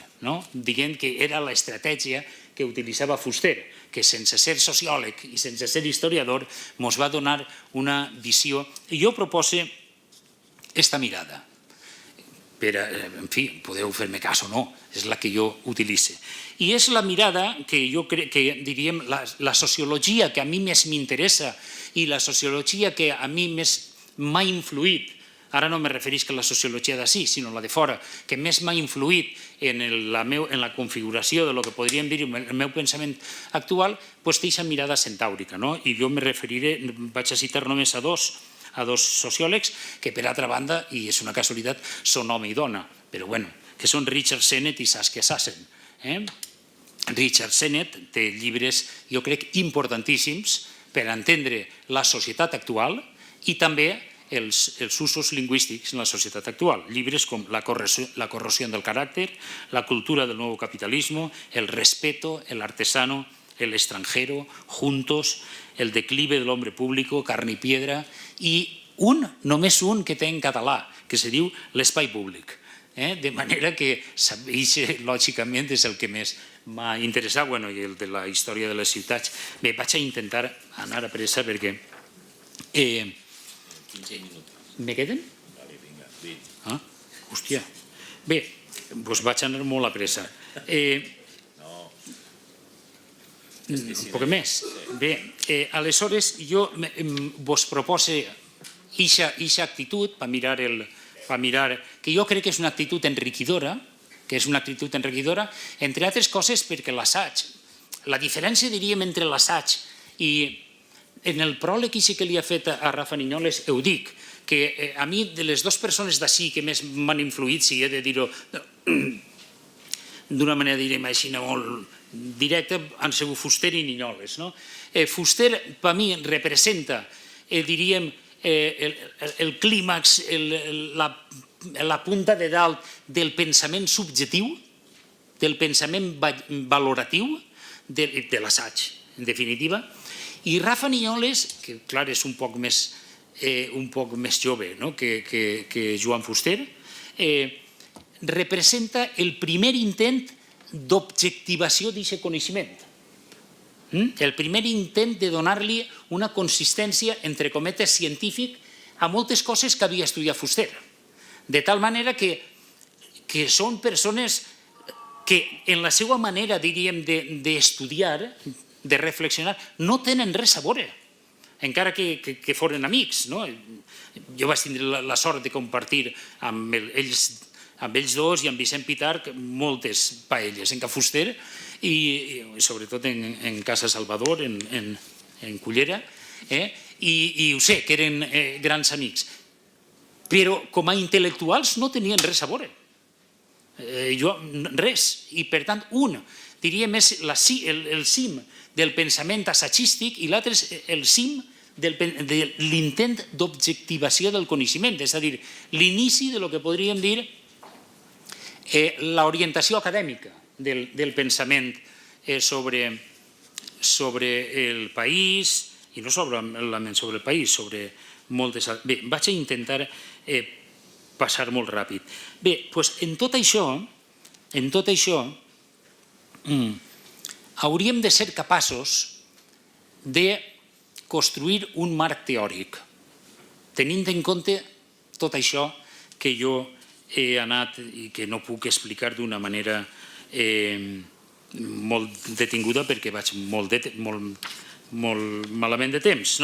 dient que era l'estratègia que utilitzava Fuster, que sense ser sociòleg i sense ser historiador ens va donar una visió. I jo propose esta mirada. En fi, podeu fer-me cas o no, és la que jo utilitze. I és la mirada que jo crec que, diríem, la sociologia que a mi més m'interessa i la sociologia que a mi més m'ha influït, ara no me referís que la sociologia d'ací, sinó la de fora, que més m'ha influït en la configuració de lo que podríem dir el meu pensament actual, doncs té aquesta mirada centàurica. I jo me referiré, vaig a citar només a dos sociòlegs que, per altra banda, i és una casualitat, són home i dona, però bueno, que són Richard Sennett i Saskia Sassen. Richard Sennett té llibres, jo crec, importantíssims per entendre la societat actual i també els usos lingüístics en la societat actual. Llibres com La corrosión del carácter, La cultura del nuevo capitalismo, El respeto, El artesano, El extranjero, Juntos, El declive del hombre público, Carne y piedra, i només un que té en català, que se diu L'espai públic. De manera que, lògicament, és el que més m'ha interessat, i el de la història de les ciutats. Bé, vaig a intentar anar a pressa perquè... 15 minuts. Me queden? Vale, vinga, 20. Hòstia. Bé, doncs vaig anar molt a pressa. Un poc més. Bé, aleshores jo vos propose eixa actitud per mirar, que jo crec que és una actitud enriquidora, entre altres coses perquè l'assaig, la diferència, diríem, entre l'assaig i en el pròleg que li ha fet a Rafa Niñoles ho dic, que a mi de les dues persones d'ací que més m'han influït, si he de dir-ho d'una manera, direm així, molt directa, han sigut Fuster i Niñoles. Fuster, per mi, representa, diríem, el clímax, la punta de dalt del pensament subjectiu, del pensament valoratiu, de l'assaig, en definitiva. I Rafa Niñoles, que clar és un poc més jove que Joan Fuster, representa el primer intent d'objectivació d'aquest coneixement. El primer intent de donar-li una consistència, entre cometes, científic a moltes coses que havia estudiat Fuster. De tal manera que són persones que en la seva manera, diríem, d'estudiar, de reflexionar, no tenen res a veure, encara que foren amics. Jo vaig tindre la sort de compartir amb ells dos i amb Vicent Pitarch moltes paelles en Ca Fuster i sobretot en Casa Salvador, en Cullera, i ho sé, que eren grans amics. Però com a intel·lectuals no tenien res a veure. Res. I per tant, un, diríem, és el cim del pensament assagístic i l'altre és el cim de l'intent d'objectivació del coneixement, és a dir, l'inici del que podríem dir l'orientació acadèmica del pensament sobre el país, i no solament sobre el país, sobre moltes... Bé, vaig a intentar passar molt ràpid. Bé, doncs en tot això, hauríem de ser capaços de construir un marc teòric, tenint en compte tot això que jo he anat i que no puc explicar d'una manera molt detinguda perquè vaig molt malament de temps,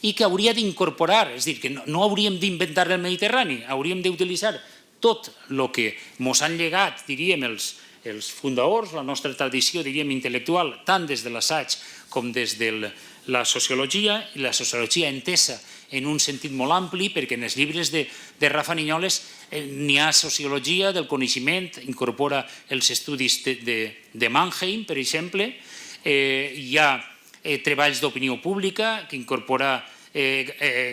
i que hauria d'incorporar, és a dir, que no hauríem d'inventar el Mediterrani, hauríem d'utilitzar tot el que ens han llegat, diríem, els fundadors, la nostra tradició, diríem, intel·lectual, tant des de l'assaig com des de la sociologia, i la sociologia entesa en un sentit molt ampli, perquè en els llibres de Rafa Niñoles n'hi ha sociologia del coneixement, incorpora els estudis de Mannheim, per exemple, hi ha treballs d'opinió pública, que incorpora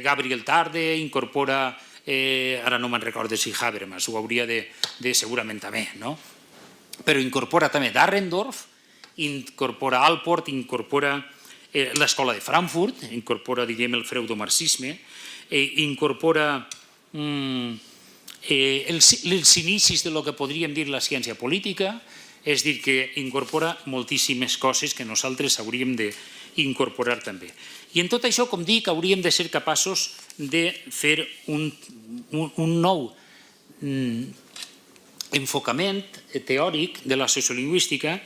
Gabriel Tarde, incorpora, ara no me'n recordo si Habermas, ho hauria de segurament també, però incorpora també Dahrendorf, incorpora Allport, incorpora l'escola de Frankfurt, incorpora, diríem, el freudomarxisme, incorpora els inicis de lo que podríem dir la ciència política, és dir, que incorpora moltíssimes coses que nosaltres hauríem d'incorporar també. I en tot això, com dic, hauríem de ser capaços de fer un nou enfocament teòric de la sociolingüística,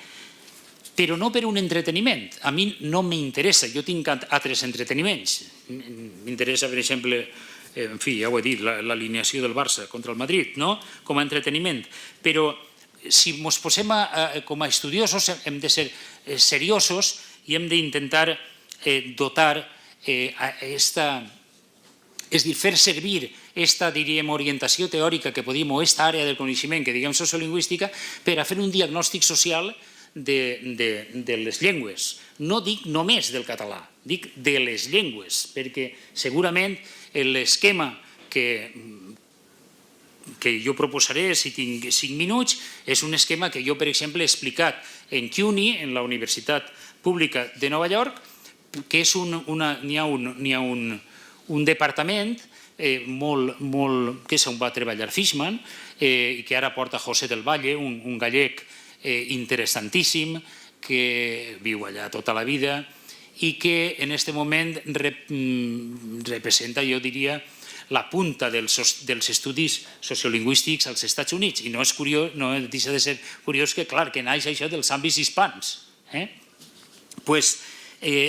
però no per un entreteniment. A mi no m'interessa, jo tinc altres entreteniments. M'interessa, per exemple, en fi, ja ho he dit, l'alineació del Barça contra el Madrid, no? Com a entreteniment. Però si ens posem com a estudiosos hem de ser seriosos i hem d'intentar dotar és dir, fer servir aquesta, diríem, orientació teòrica que podíem, o aquesta àrea del coneixement que diguem sociolingüística, per a fer un diagnòstic social de les llengües. No dic només del català, dic de les llengües, perquè segurament l'esquema que jo proposaré, si tinc 5 minuts, és un esquema que jo, per exemple, he explicat en CUNY, en la Universitat Pública de Nova York, que n'hi ha un departament que és on va treballar Fishman i que ara porta José del Valle, un gallec interessantíssim que viu allà tota la vida i que en aquest moment representa, jo diria, la punta dels estudis sociolingüístics als Estats Units. I no deixa de ser curiós que, clar, que naix això dels àmbits hispans.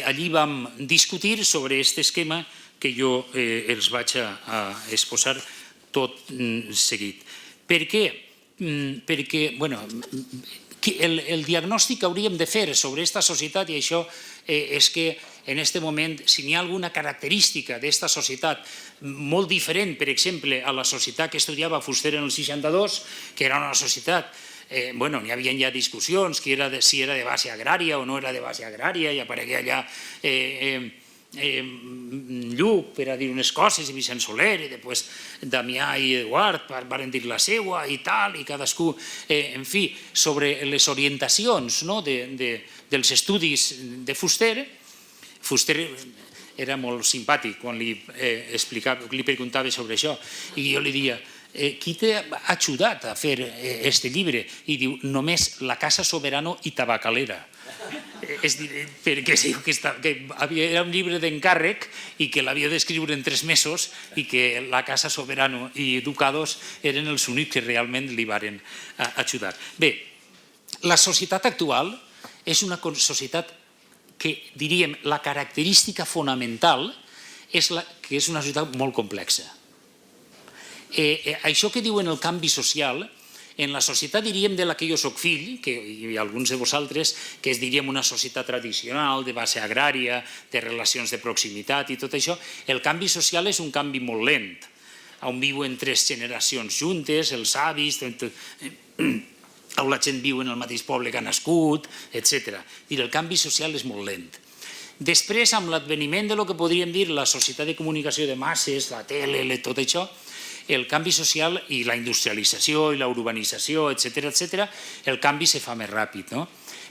Allí vam discutir sobre aquest esquema que jo els vaig a exposar tot seguit. Per què? Perquè el diagnòstic que hauríem de fer sobre aquesta societat, i això és que en aquest moment, si n'hi ha alguna característica d'aquesta societat molt diferent, per exemple, a la societat que estudiava Fuster en el 62, que era una societat, n'hi havia ja discussions si era de base agrària o no era de base agrària, i aparegué allà Lluc per a dir unes coses, i Vicent Soler, i després Damià i Eduard van dir la seua i tal, i cadascú, en fi, sobre les orientacions dels estudis de Fuster. Fuster era molt simpàtic quan li preguntava sobre això, i jo li deia: qui t'ha ajudat a fer aquest llibre? I diu: només la Casa Soberano i Tabacalera. És dir, perquè era un llibre d'encàrrec i que l'havia d'escriure en 3 mesos i que la Casa Soberano i Ducados eren els únics que realment li varen ajudar. Bé, la societat actual és una societat que, diríem, la característica fonamental és que és una societat molt complexa. Això que diuen el canvi social, en la societat, diríem, de la que jo soc fill, i alguns de vosaltres, que és, diríem, una societat tradicional, de base agrària, de relacions de proximitat i tot això, el canvi social és un canvi molt lent, on viuen 3 generacions juntes, els avis, on la gent viu en el mateix poble que ha nascut, etc. El canvi social és molt lent. Després, amb l'adveniment de lo que podríem dir la societat de comunicació de masses, la tele, tot això, el canvi social i la industrialització i la urbanització, etc., el canvi se fa més ràpid.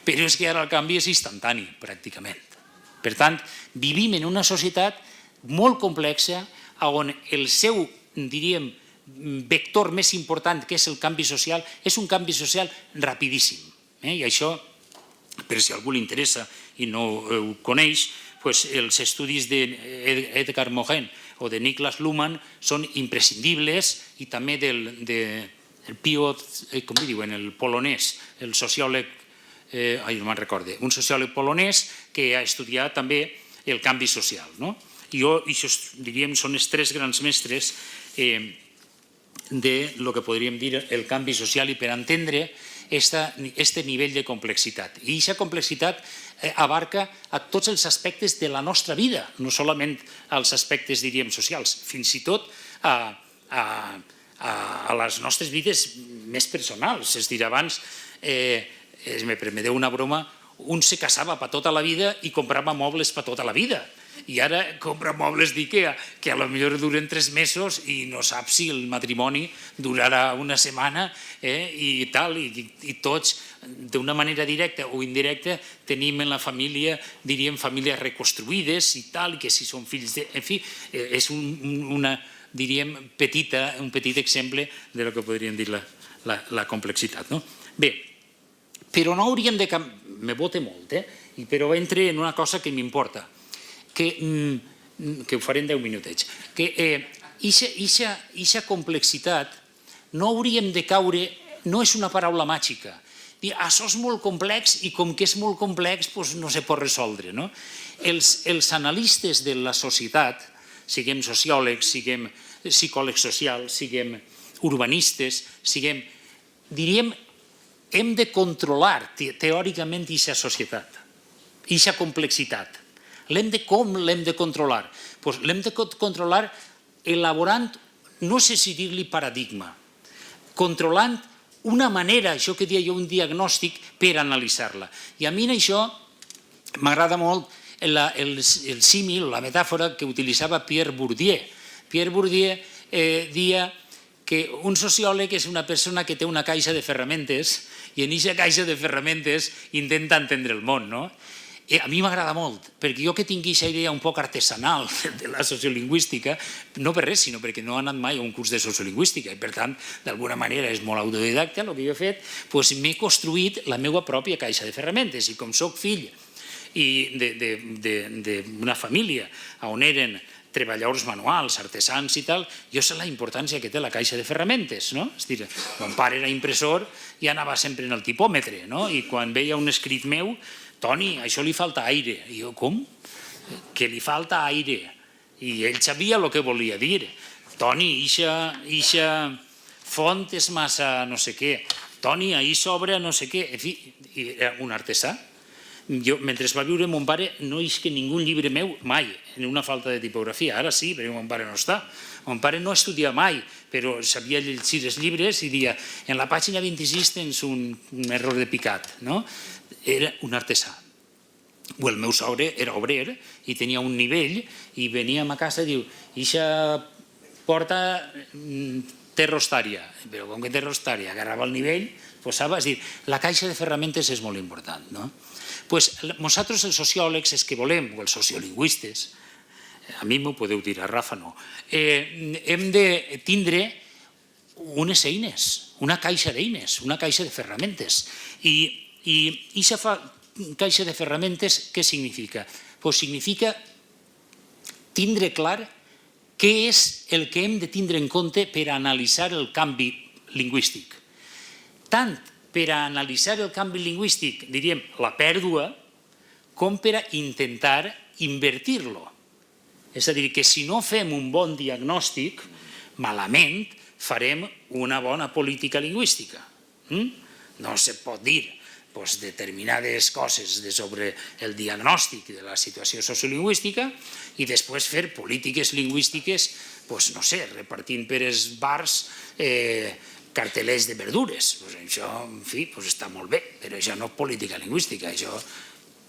Però és que ara el canvi és instantani, pràcticament. Per tant, vivim en una societat molt complexa on el seu, diríem, vector més important, que és el canvi social, és un canvi social rapidíssim. I això, per si algú li interessa i no ho coneix, els estudis d'Edgar Morin o de Niklas Luhmann són imprescindibles, i també del Piotr, com li diuen, el polonès, el sociòleg, no me'n recorde, un sociòleg polonès que ha estudiat també el canvi social. I això, diríem, són els 3 grans mestres de lo que podríem dir el canvi social, i per entendre aquest nivell de complexitat. I aquesta complexitat abarca a tots els aspectes de la nostra vida, no solament als aspectes, diríem, socials, fins i tot a les nostres vides més personals. És dir, abans, me permeteu una broma, un se casava per tota la vida i comprava mobles per tota la vida. I ara compra mobles d'IKEA que potser duren 3 mesos i no sap si el matrimoni durarà una setmana i tal, i tots, d'una manera directa o indirecta, tenim en la família, diríem, famílies reconstruïdes i tal, que si són fills de... En fi, és una diríem, un petit exemple de lo que podríem dir la complexitat. Bé, però no hauríem de... Me bote molt, però entre en una cosa que m'importa, que ho faré en 10 minutets, que aquesta complexitat no hauríem de caure, no és una paraula màgica. Això és molt complex i com que és molt complex no se pot resoldre. Els analistes de la societat, siguem sociòlegs, siguem psicòlegs socials, siguem urbanistes, diríem, hem de controlar teòricament aquesta societat, aquesta complexitat. Com l'hem de controlar? L'hem de controlar elaborant, no sé si dir-li paradigma, controlant una manera, això que deia jo, un diagnòstic per analitzar-la. I a mi en això m'agrada molt el símil, la metàfora que utilitzava Pierre Bourdieu. Pierre Bourdieu deia que un sociòleg és una persona que té una caixa de ferramentes i en aquesta caixa de ferramentes intenta entendre el món. A mi m'agrada molt, perquè jo que tinc aquesta idea un poc artesanal de la sociolingüística, no per res, sinó perquè no he anat mai a un curs de sociolingüística i per tant, d'alguna manera, és molt autodidacta el que jo he fet, m'he construït la meva pròpia caixa de ferramentes i com soc fill d'una família on eren treballadors manuals, artesans i tal, jo sé la importància que té la caixa de ferramentes. És a dir, mon pare era impressor i anava sempre en el tipòmetre, i quan veia un escrit meu, Toni, això li falta aire. I jo, com? Que li falta aire. I ell sabia el que volia dir. Toni, ixa font és massa no sé què. Toni, ahir s'obre no sé què. En fi, era un artesà. Mentre va viure mon pare no isque ningú llibre meu mai, en una falta de tipografia. Ara sí, perquè mon pare no està. Mon pare no estudia mai, però sabia llegir els llibres i dia, en la pàgina 26 tens un error de picat. Era un artesà. El meu sogre era obrer i tenia un nivell i veníem a casa i diu, ixa porta té rostària, però com que té rostària, agarrava el nivell, posava, és a dir, la caixa de ferramentes és molt important. Nosaltres els sociòlegs és que volem, o els sociolingüistes, a mi m'ho podeu dir, a Rafa no, hem de tindre unes eines, una caixa d'eines, una caixa de ferramentes. I aquesta caixa de ferramentes què significa? Significa tindre clar què és el que hem de tindre en compte per analitzar el canvi lingüístic. Tant per analitzar el canvi lingüístic, diríem, la pèrdua, com per intentar invertir-lo. És a dir, que si no fem un bon diagnòstic, malament farem una bona política lingüística. No se pot dir determinades coses sobre el diagnòstic de la situació sociolingüística i després fer polítiques lingüístiques, no sé, repartint per els bars cartelers de verdures. Això, en fi, està molt bé, però això no és política lingüística, això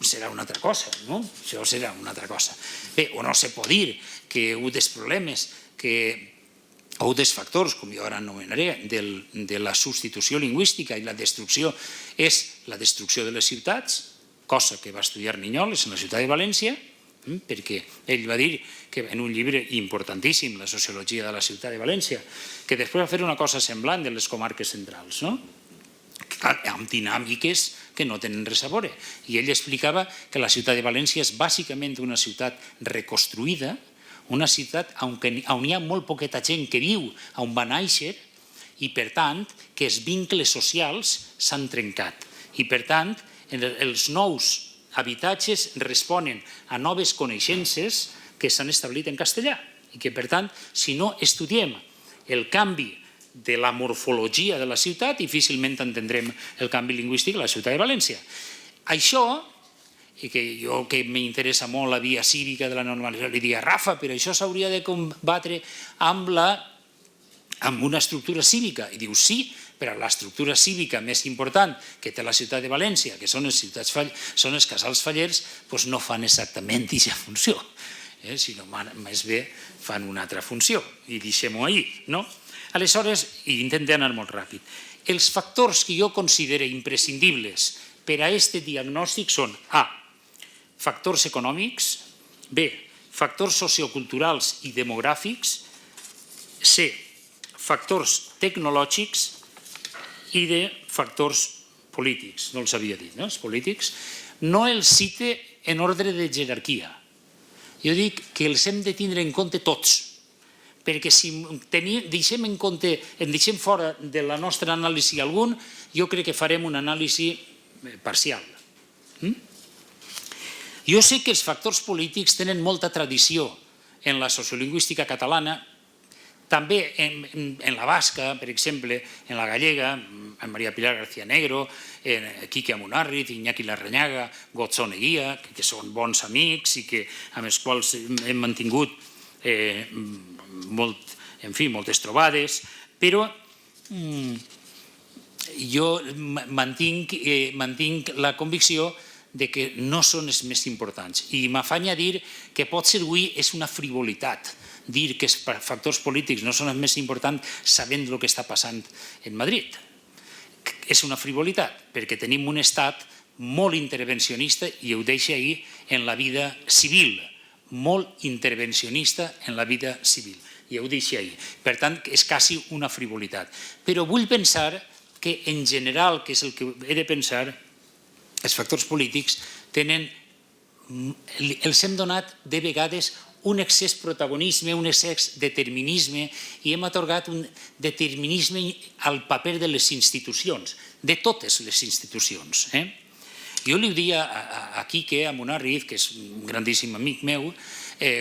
serà una altra cosa, no? Això serà una altra cosa. Bé, o no se pot dir que un dels problemes o un dels factors, com jo ara anomenaré, de la substitució lingüística i la destrucció és la destrucció de les ciutats, cosa que va estudiar Niñoles en la ciutat de València, perquè ell va dir que en un llibre importantíssim, La sociologia de la ciutat de València, que després va fer una cosa semblant de les comarques centrals, amb dinàmiques que no tenen res a veure. I ell explicava que la ciutat de València és bàsicament una ciutat reconstruïda, una ciutat on hi ha molt poqueta gent que viu, on va néixer, i per tant que els vincles socials s'han trencat. I per tant els nous habitatges responen a noves coneixences que s'han establit en castellà. I que per tant, si no estudiem el canvi de la morfologia de la ciutat, difícilment entendrem el canvi lingüístic a la ciutat de València. Això, i que jo que m'interessa molt la via cívica de la normalització, li diria, Rafa, però això s'hauria de combatre amb una estructura cívica. I diu, sí, però l'estructura cívica més important que té la ciutat de València, que són els casals fallers, no fan exactament aquesta funció, sinó més bé fan una altra funció. I deixem-ho ahir, no? Aleshores, i intentem anar molt ràpid, els factors que jo considero imprescindibles per a aquest diagnòstic són A, factors econòmics, B, factors socioculturals i demogràfics, ser factors tecnològics i de factors polítics. No els havia dit, no? Els polítics. No els cite en ordre de jerarquia. Jo dic que els hem de tindre en compte tots, perquè si deixem en compte, en deixem fora de la nostra anàlisi algun, jo crec que farem una anàlisi parcial. Jo sé que els factors polítics tenen molta tradició en la sociolingüística catalana, també en la basca, per exemple, en la gallega, en Maria Pilar García Negro, en Quique Amunarriz, Iñaki Larrañaga, Gotzó Neguia, que són bons amics i amb els quals hem mantingut moltes trobades, però jo mantinc la convicció de que no són els més importants. I m'afanya a dir que potser avui és una frivolitat dir que els factors polítics no són els més importants sabent el que està passant en Madrid. És una frivolitat, perquè tenim un estat molt intervencionista i ho deixa ahir en la vida civil, molt intervencionista en la vida civil, i ho deixa ahir. Per tant, és quasi una frivolitat. Però vull pensar que en general, que és el que he de pensar, els factors polítics els hem donat de vegades un excés protagonisme, un excés determinisme, i hem atorgat un determinisme al paper de les institucions, de totes les institucions. Jo li diria a Quique Amunarriz, que és un grandíssim amic meu,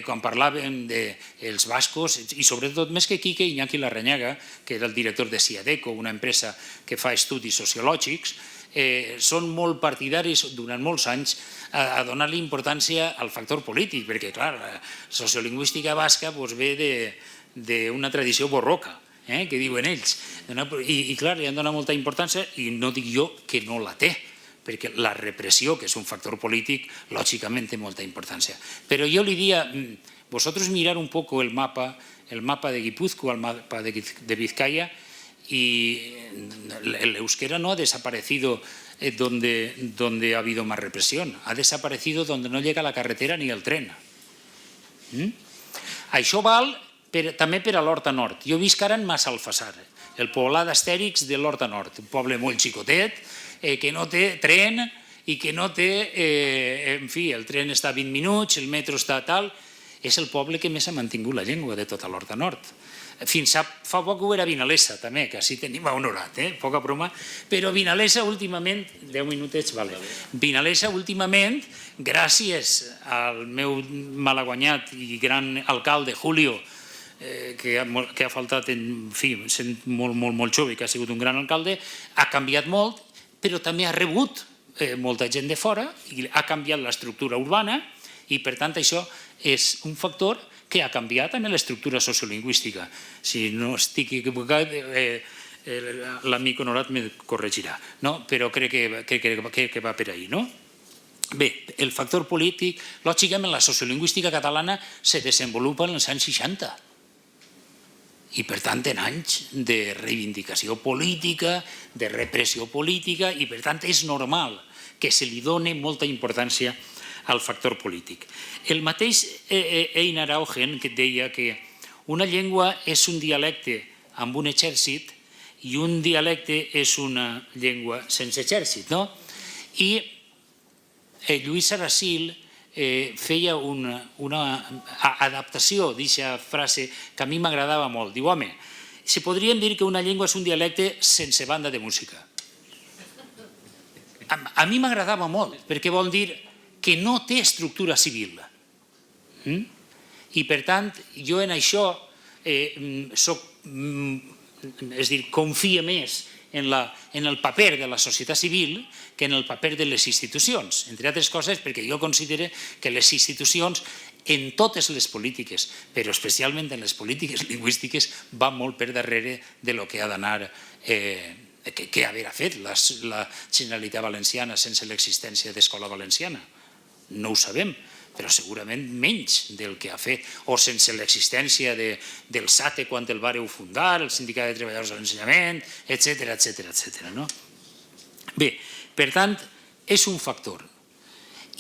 quan parlàvem dels bascos, i sobretot més que Quique, Iñaki Larrañaga, que era el director de Siadeco, una empresa que fa estudis sociològics, són molt partidaris durant molts anys a donar-li importància al factor polític, perquè, clar, la sociolingüística basca ve d'una tradició borroca, que diuen ells. I, clar, li han donat molta importància, i no dic jo que no la té, perquè la repressió, que és un factor polític, lògicament té molta importància. Però jo li diria, vosotros mirar un poco el mapa de Guipúzcoa, el mapa de Vizcaya, y el euskera no ha desaparecido donde ha habido más represión, ha desaparecido donde no llega la carretera ni el tren. Això val també per a l'Horta Nord. Jo visc ara en Massalfassar, el poblat d'Astèrix de l'Horta Nord, un poble molt xicotet, que no té tren i que no té, en fi, el tren està a 20 minuts, el metro està tal. És el poble que més ha mantingut la llengua de tota l'Horta Nord. Fins fa poc ho era Vinalesa, també, que així tenim honorat, poca broma, però Vinalesa últimament, 10 minutets, vale. Vinalesa últimament, gràcies al meu malaguanyat i gran alcalde, Julio, que ha faltat, en fi, sent molt jove, que ha sigut un gran alcalde, ha canviat molt, però també ha rebut molta gent de fora i ha canviat l'estructura urbana i, per tant, això és un factor que ha canviat també l'estructura sociolingüística. Si no estic equivocat, l'amic honorat me corregirà, però crec que va per ahí. Bé, el factor polític, lògicament la sociolingüística catalana se desenvolupa en els anys 60 i per tant en anys de reivindicació política, de repressió política, i per tant és normal que se li doni molta importància al factor polític. El mateix Einar Augen, que deia que una llengua és un dialecte amb un exèrcit i un dialecte és una llengua sense exèrcit. I Lluís Aracil feia una adaptació d'aquesta frase que a mi m'agradava molt. Diu, home, si podríem dir que una llengua és un dialecte sense banda de música. A mi m'agradava molt, perquè vol dir que no té estructura civil. I, per tant, jo en això confio més en el paper de la societat civil que en el paper de les institucions, entre altres coses perquè jo considero que les institucions en totes les polítiques, però especialment en les polítiques lingüístiques, van molt per darrere de lo que ha d'anar, que haurà fet la Generalitat Valenciana sense l'existència d'Escola Valenciana. No ho sabem, però segurament menys del que ha fet, o sense l'existència del SATE quan el vareu fundar, el Sindicat de Treballadors de l'Ensenyament, etc. Bé, per tant, és un factor.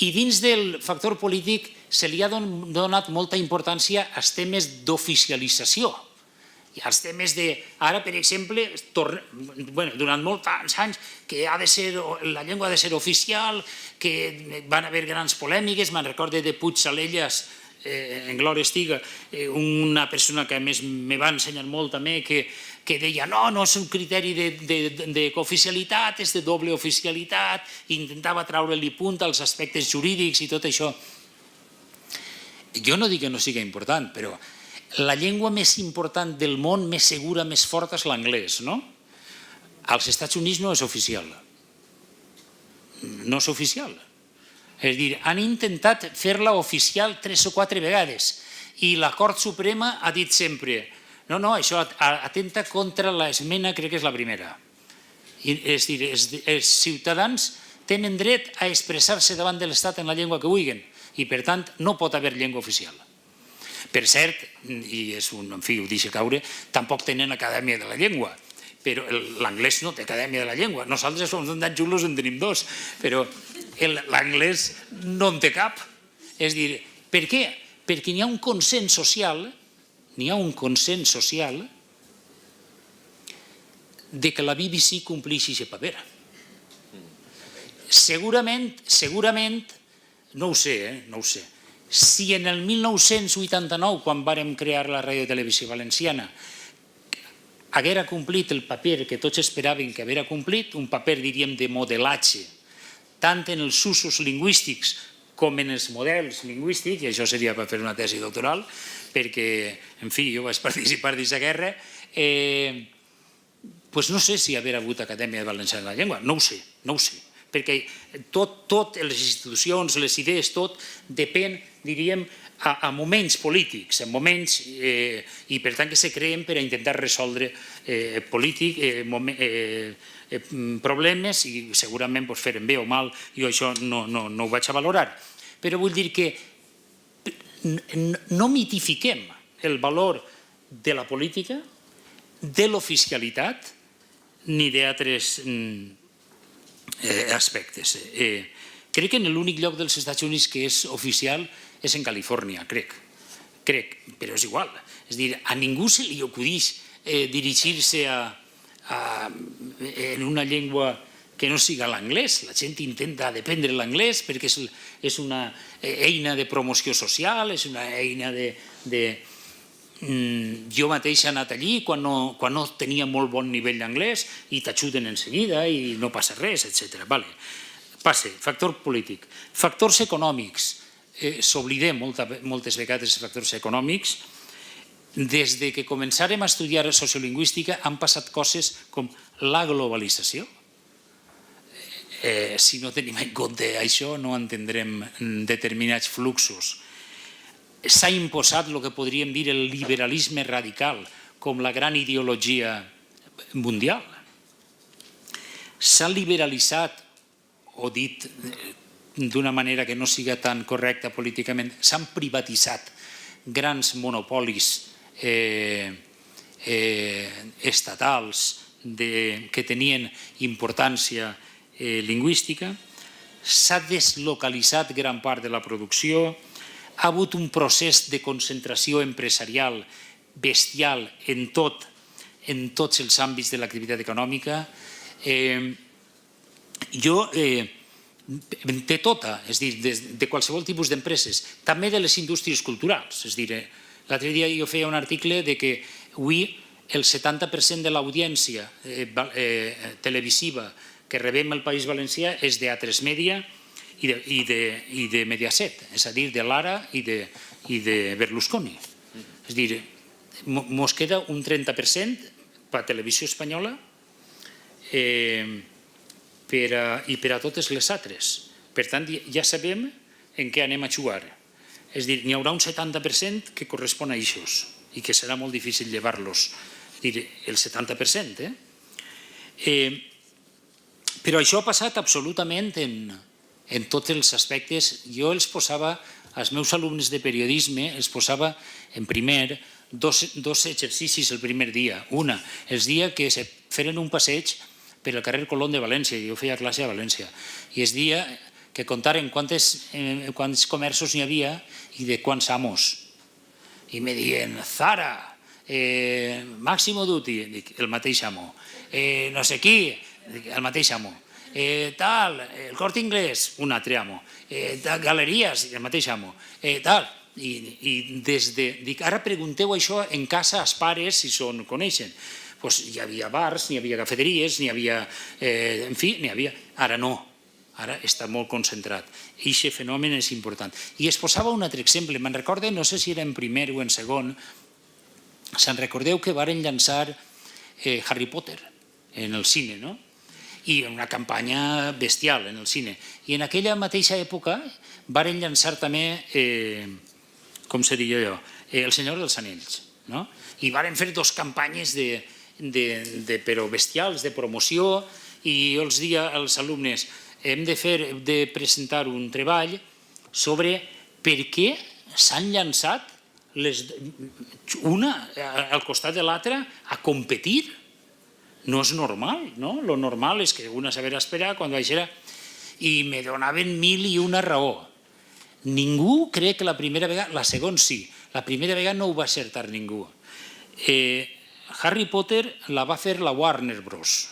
I dins del factor polític se li ha donat molta importància als temes d'oficialització. Hi ha els temes de... Ara, per exemple, durant molts anys que la llengua ha de ser oficial, que van haver grans polèmiques, me'n recorde de Puig Salellas, en glòria estiga, una persona que a més me va ensenyar molt també, que deia no és un criteri de cooficialitat, és de doble oficialitat, i intentava treure-li punt als aspectes jurídics i tot això. Jo no dic que no sigui important, però la llengua més important del món, més segura, més forta, és l'anglès, no? Als Estats Units no és oficial. No és oficial. És a dir, han intentat fer-la oficial 3 o 4 vegades i la Cort Suprema ha dit sempre no, això atenta contra l'esmena, crec que és la primera. És a dir, els ciutadans tenen dret a expressar-se davant de l'Estat en la llengua que vulguin i, per tant, no pot haver llengua oficial. Per cert, i en fi, ho deixo caure, tampoc tenen Acadèmia de la Llengua, però l'anglès no té Acadèmia de la Llengua. Nosaltres som tan xulos en tenim 2, però l'anglès no en té cap. És a dir, per què? Perquè n'hi ha un consens social, de que la BBC compleixi aquest paper. Segurament, no ho sé, si en el 1989, quan vàrem crear la Ràdio Televisió Valenciana, haguera complit el paper que tots esperaven que haguera complit, un paper, diríem, de modelatge, tant en els usos lingüístics com en els models lingüístics, i això seria per fer una tesi doctoral, perquè, en fi, jo vaig participar d'aquesta guerra, doncs no sé si haver hagut Acadèmia Valenciana de la Llengua, no ho sé, perquè tot, les institucions, les idees, tot depèn, diríem, a moments polítics, en moments, i per tant que se creen per a intentar resoldre problemes i segurament feren bé o mal, jo això no ho vaig a valorar. Però vull dir que no mitifiquem el valor de la política, de l'oficialitat, ni d'altres aspectes. Crec que l'únic lloc dels Estats Units que és oficial és en Califòrnia, crec, però és igual. És a dir, a ningú se li acudeix dirigir-se en una llengua que no siga l'anglès. La gent intenta aprendre l'anglès perquè és una eina de promoció social, és una eina de... Jo mateix he anat allí quan no tenia molt bon nivell d'anglès i t'ajuden en seguida i no passa res, etc. Passe, factor polític. Factors econòmics. S'oblidem moltes vegades els factors econòmics. Des que començàrem a estudiar sociolingüística han passat coses com la globalització. Si no tenim en compte això no entendrem determinats fluxos. S'ha imposat el que podríem dir el liberalisme radical com la gran ideologia mundial. S'ha liberalitzat, o dit d'una manera que no siga tan correcta políticament, s'han privatitzat grans monopolis estatals que tenien importància lingüística, s'ha deslocalitzat gran part de la producció, ha hagut un procés de concentració empresarial bestial en tots els àmbits de l'activitat econòmica. De tota, és a dir, de qualsevol tipus d'empreses, també de les indústries culturals. És a dir, l'altre dia jo feia un article que avui el 70% de l'audiència televisiva que rebem al País Valencià és d'A3 Media i de Mediaset, és a dir, de Lara i de Berlusconi. És a dir, mos queda un 30% per a Televisió Espanyola i per a totes les altres. Per tant, ja sabem en què anem a jugar. És a dir, n'hi haurà un 70% que correspon a eixos i que serà molt difícil llevar-los. El 70%. Però això ha passat absolutament en tots els aspectes. Jo els posava, als meus alumnes de periodisme, els posava en primer dos exercicis el primer dia. Una, el dia que se feren un passeig per el carrer Colón de València, jo feia classe a València, i el dia que contaren quants comerços n'hi havia i de quants amos. I me diuen, Zara, Máximo Duty, dic, el mateix amo. No sé qui, dic, el mateix amo. Tal, el Corte Inglés, un altre amo. Galeries, el mateix amo. Tal. I des de... Dic, ara pregunteu això en casa als pares si són coneixen. Doncs hi havia bars, n'hi havia cafeteries, n'hi havia... En fi, n'hi havia... Ara no. Ara està molt concentrat. I aquest fenomen és important. I es posava un altre exemple. Me'n recorde, no sé si era en primer o en segon, se'n recordeu que varen llançar Harry Potter en el cine, no? I una campanya bestial en el cine. I en aquella mateixa època varen llançar també... com seria jo, El Senyor dels Anells. I varen fer dues campanyes però bestials, de promoció, i jo els dia als alumnes hem de presentar un treball sobre per què s'han llançat una al costat de l'altra a competir. No és normal, no? Lo normal és que una s'haver d'esperar quan baixera i me donaven 1001 raó. Ningú crec que la primera vegada, la segona sí, la primera vegada no ho va acertar ningú. Harry Potter la va fer la Warner Bros.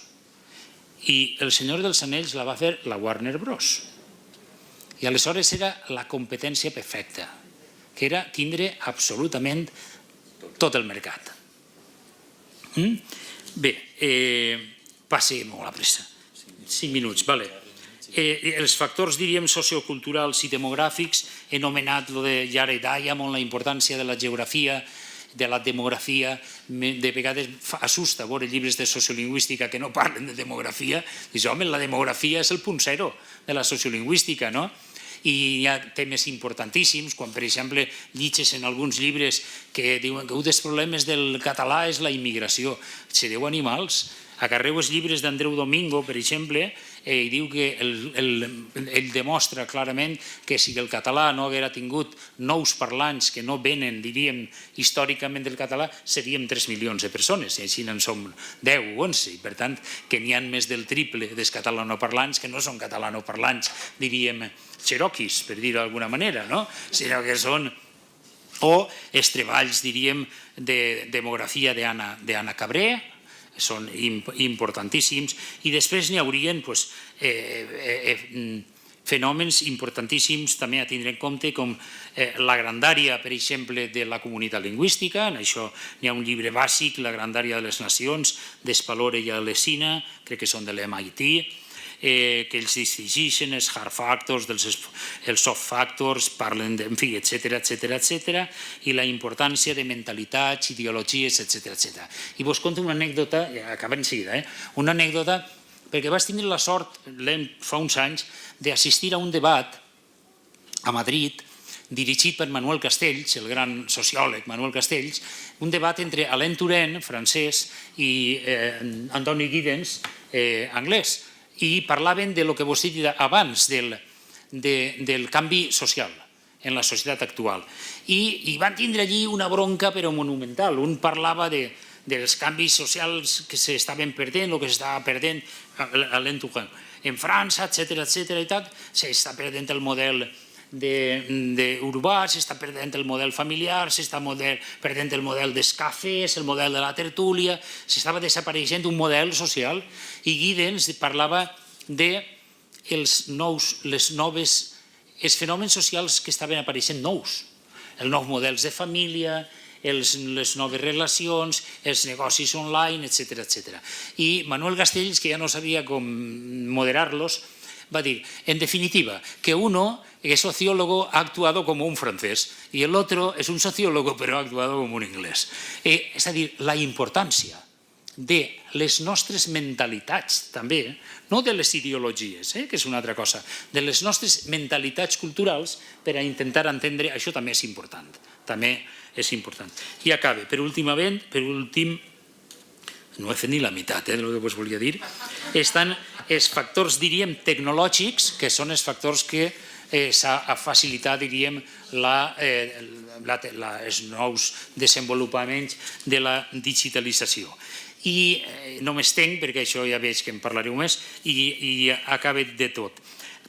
I El Senyor dels Anells la va fer la Warner Bros. I aleshores era la competència perfecta, que era tindre absolutament tot el mercat. Bé, passi molt a pressa. 5 minuts, vale. Els factors, diríem, socioculturals i demogràfics, he anomenat lo de Jared Diamond, la importància de la geografia, de la demografia. De vegades assusta veure llibres de sociolingüística que no parlen de demografia. Dius, home, la demografia és el punt zero de la sociolingüística, no? I hi ha temes importantíssims, quan, per exemple, llitges en alguns llibres que diuen que un dels problemes del català és la immigració. Sereu animals. Agarreu els llibres d'Andreu Domingo, per exemple, i diu que ell demostra clarament que si el català no haguera tingut nous parlants que no venen, diríem, històricament del català, seríem 3 milions de persones, i així en som 10 o 11, i per tant que n'hi ha més del triple dels catalanoparlants que no són catalanoparlants, diríem, cherokees, per dir-ho d'alguna manera, no? Sinó que són... O els treballs, diríem, de demografia d'Anna Cabré, són importantíssims, i després n'hi haurien fenòmens importantíssims també a tindre en compte, com la grandària, per exemple, de la comunitat lingüística. En això n'hi ha un llibre bàsic, La grandària de les nacions, d'Espalore i Alesina, crec que són de l'MIT, que ells distingeixen els hard factors, els soft factors, parlen de, en fi, etcètera, i la importància de mentalitats, ideologies, etcètera. I vos conto una anècdota, acaba en seguida, una anècdota, perquè vaig tenir la sort, fa uns anys, d'assistir a un debat a Madrid, dirigit per Manuel Castells, el gran sociòleg Manuel Castells, un debat entre Alain Touraine, francès, i Antoni Giddens, anglès, i parlaven del que vos he dit abans, del canvi social en la societat actual. I van tindre allí una bronca però monumental. Un parlava dels canvis socials que s'estaven perdent, o que s'estava perdent en França, etcètera, i tal. S'està perdent el model urbà, s'està perdent el model familiar, s'està perdent el model dels cafès, el model de la tertúlia, s'estava desapareixent un model social, i Giddens parlava dels fenòmens socials que estaven apareixent nous, els nous models de família, les noves relacions, els negocis online, etcètera. I Manuel Castells, que ja no sabia com moderar-los, va dir, en definitiva, que uno es sociólogo ha actuado como un francés y el otro es un sociólogo pero ha actuado como un inglés. És a dir, la importància de les nostres mentalitats també, no de les ideologies, que és una altra cosa, de les nostres mentalitats culturals per a intentar entendre, això també és important. També és important. I acaba, per últim, no he fet ni la meitat del que us volia dir, estan els factors, diríem, tecnològics, que són els factors que s'ha facilitat, diríem, els nous desenvolupaments de la digitalització. I no m'estenc, perquè això ja veig que en parlareu més, i acaba de tot.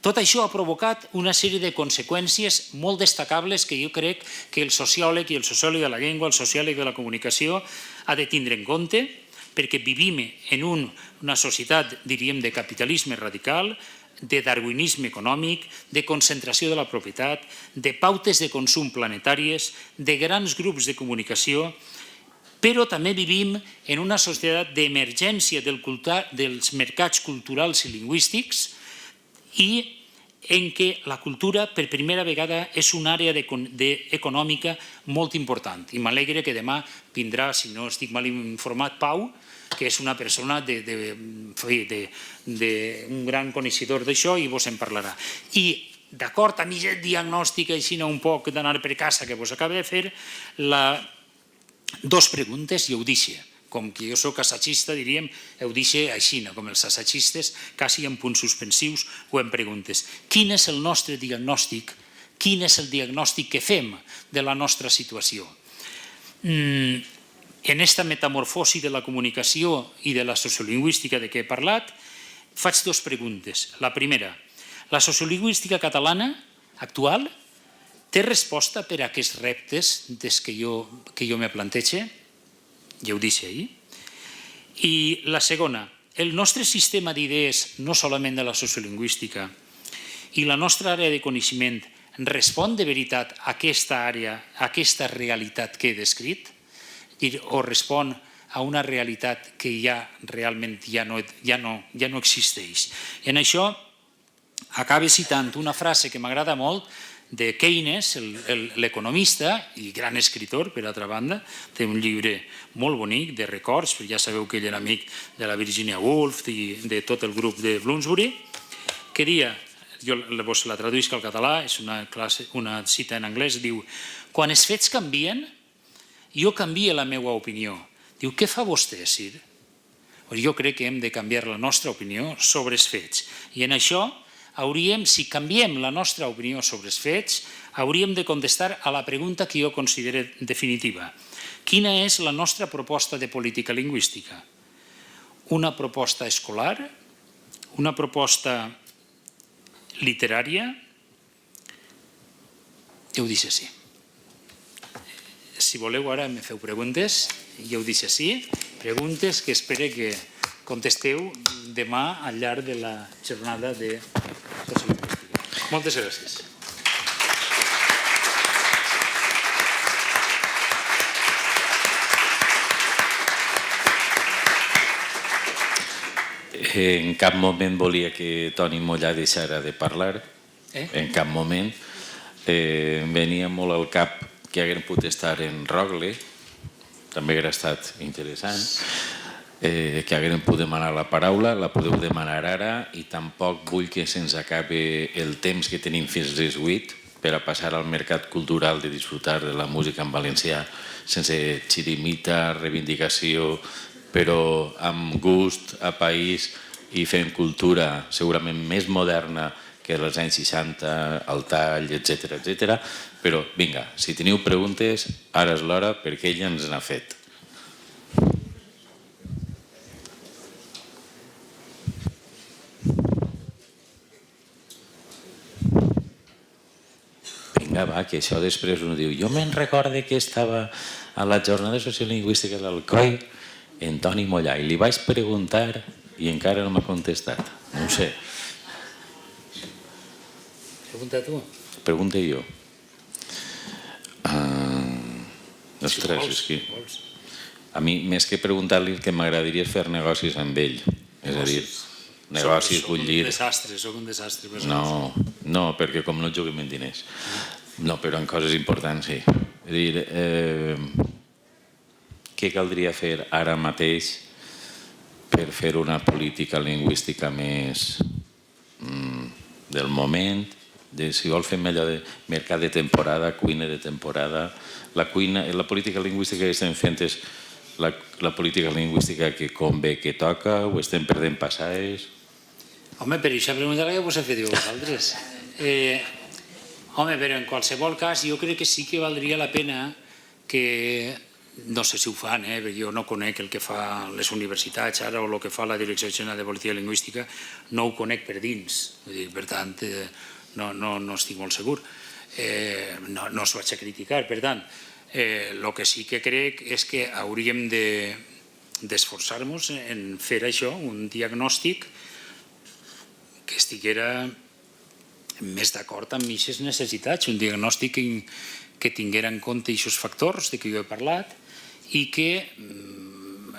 Tot això ha provocat una sèrie de conseqüències molt destacables que jo crec que el sociòleg i el sociòleg de la llengua, el sociòleg de la comunicació, ha de tindre en compte, perquè vivim en una societat, diríem, de capitalisme radical, de darwinisme econòmic, de concentració de la propietat, de pautes de consum planetàries, de grans grups de comunicació, però també vivim en una societat d'emergència dels mercats culturals i lingüístics i en què la cultura per primera vegada és una àrea econòmica molt important. I m'alegre que demà vindrà, si no estic mal informat, Pau, que és una persona un gran coneixedor d'això i vos en parlarà. I d'acord amb aquest diagnòstic així un poc d'anar per casa que vos acabo de fer, dos preguntes i ho deixo. Com que jo soc assagista, diríem, ho deixo així, com els assagistes, quasi en punts suspensius o en preguntes. Quin és el nostre diagnòstic? Quin és el diagnòstic que fem de la nostra situació? En aquesta metamorfosi de la comunicació i de la sociolingüística de què he parlat, faig dues preguntes. La primera, la sociolingüística catalana actual té resposta per a aquests reptes que jo me plantege? Ja ho deixo ahir. I la segona, el nostre sistema d'idees, no solament de la sociolingüística, i la nostra àrea de coneixement respon de veritat a aquesta àrea, a aquesta realitat que he descrit? O respon a una realitat que ja realment ja no existeix? I en això acabo citant una frase que m'agrada molt de Keynes, l'economista i gran escritor, per altra banda, té un llibre molt bonic de records, ja sabeu que ell era amic de la Virginia Woolf i de tot el grup de Bloomsbury, que dia, jo vos la traduïsc al català, és una cita en anglès, diu: quan els fets canvien, jo canvio la meva opinió. Diu, què fa vostè, Sir? Jo crec que hem de canviar la nostra opinió sobre els fets. I en això si canviem la nostra opinió sobre els fets, hauríem de contestar a la pregunta que jo considero definitiva. Quina és la nostra proposta de política lingüística? Una proposta escolar? Una proposta literària? Jo ho deixo així. Si voleu ara me feu preguntes, jo ho deixo així. Preguntes que espero que contesteu demà al llarg de la jornada de sociolingüística. Moltes gràcies. En cap moment volia que Toni Mollà deixara de parlar. En cap moment. Venia molt al cap que haguem pogut estar en Rogle, també hauria estat interessant, que haguem pogut demanar la paraula, la podeu demanar ara i tampoc vull que se'ns acabi el temps que tenim fins les 8 per a passar al mercat cultural de disfrutar de la música en valencià sense xirimita, reivindicació, però amb gust a país i fent cultura segurament més moderna que dels anys 60, el tall, etc. Però vinga, si teniu preguntes, ara és l'hora perquè ella ens n'ha fet. Vinga, va, que això després uno diu jo me'n recorde que estava a la jornada sociolingüística de l'Alcoi en Toni Mollà i li vaig preguntar i encara no m'ha contestat. No ho sé. Pregunta tu. Pregunta jo. Ostres, és que a mi, més que preguntar-li, el que m'agradaria és fer negocis amb ell. És a dir, negocis, vull dir... Soc un desastre. No, perquè com no juguem en diners. No, però en coses importants, sí. És a dir, què caldria fer ara mateix per fer una política lingüística més del moment? Si vol fem allò de mercat de temporada, cuina de temporada. La política lingüística que estem fent és la política lingüística que convé que toca o estem perdent passades? Home, per això preguntar que vos he fet vosaltres. Home, però en qualsevol cas jo crec que sí que valdria la pena que no sé si ho fan, jo no conec el que fa les universitats ara o el que fa la Direcció General de Política Lingüística, no ho conec per dins, per tant no estic molt segur, no us vaig a criticar, per tant, el que sí que crec és que hauríem d'esforçar-nos en fer això, un diagnòstic que estiguera més d'acord amb aquestes necessitats, un diagnòstic que tinguera en compte aquests factors de què jo he parlat i que,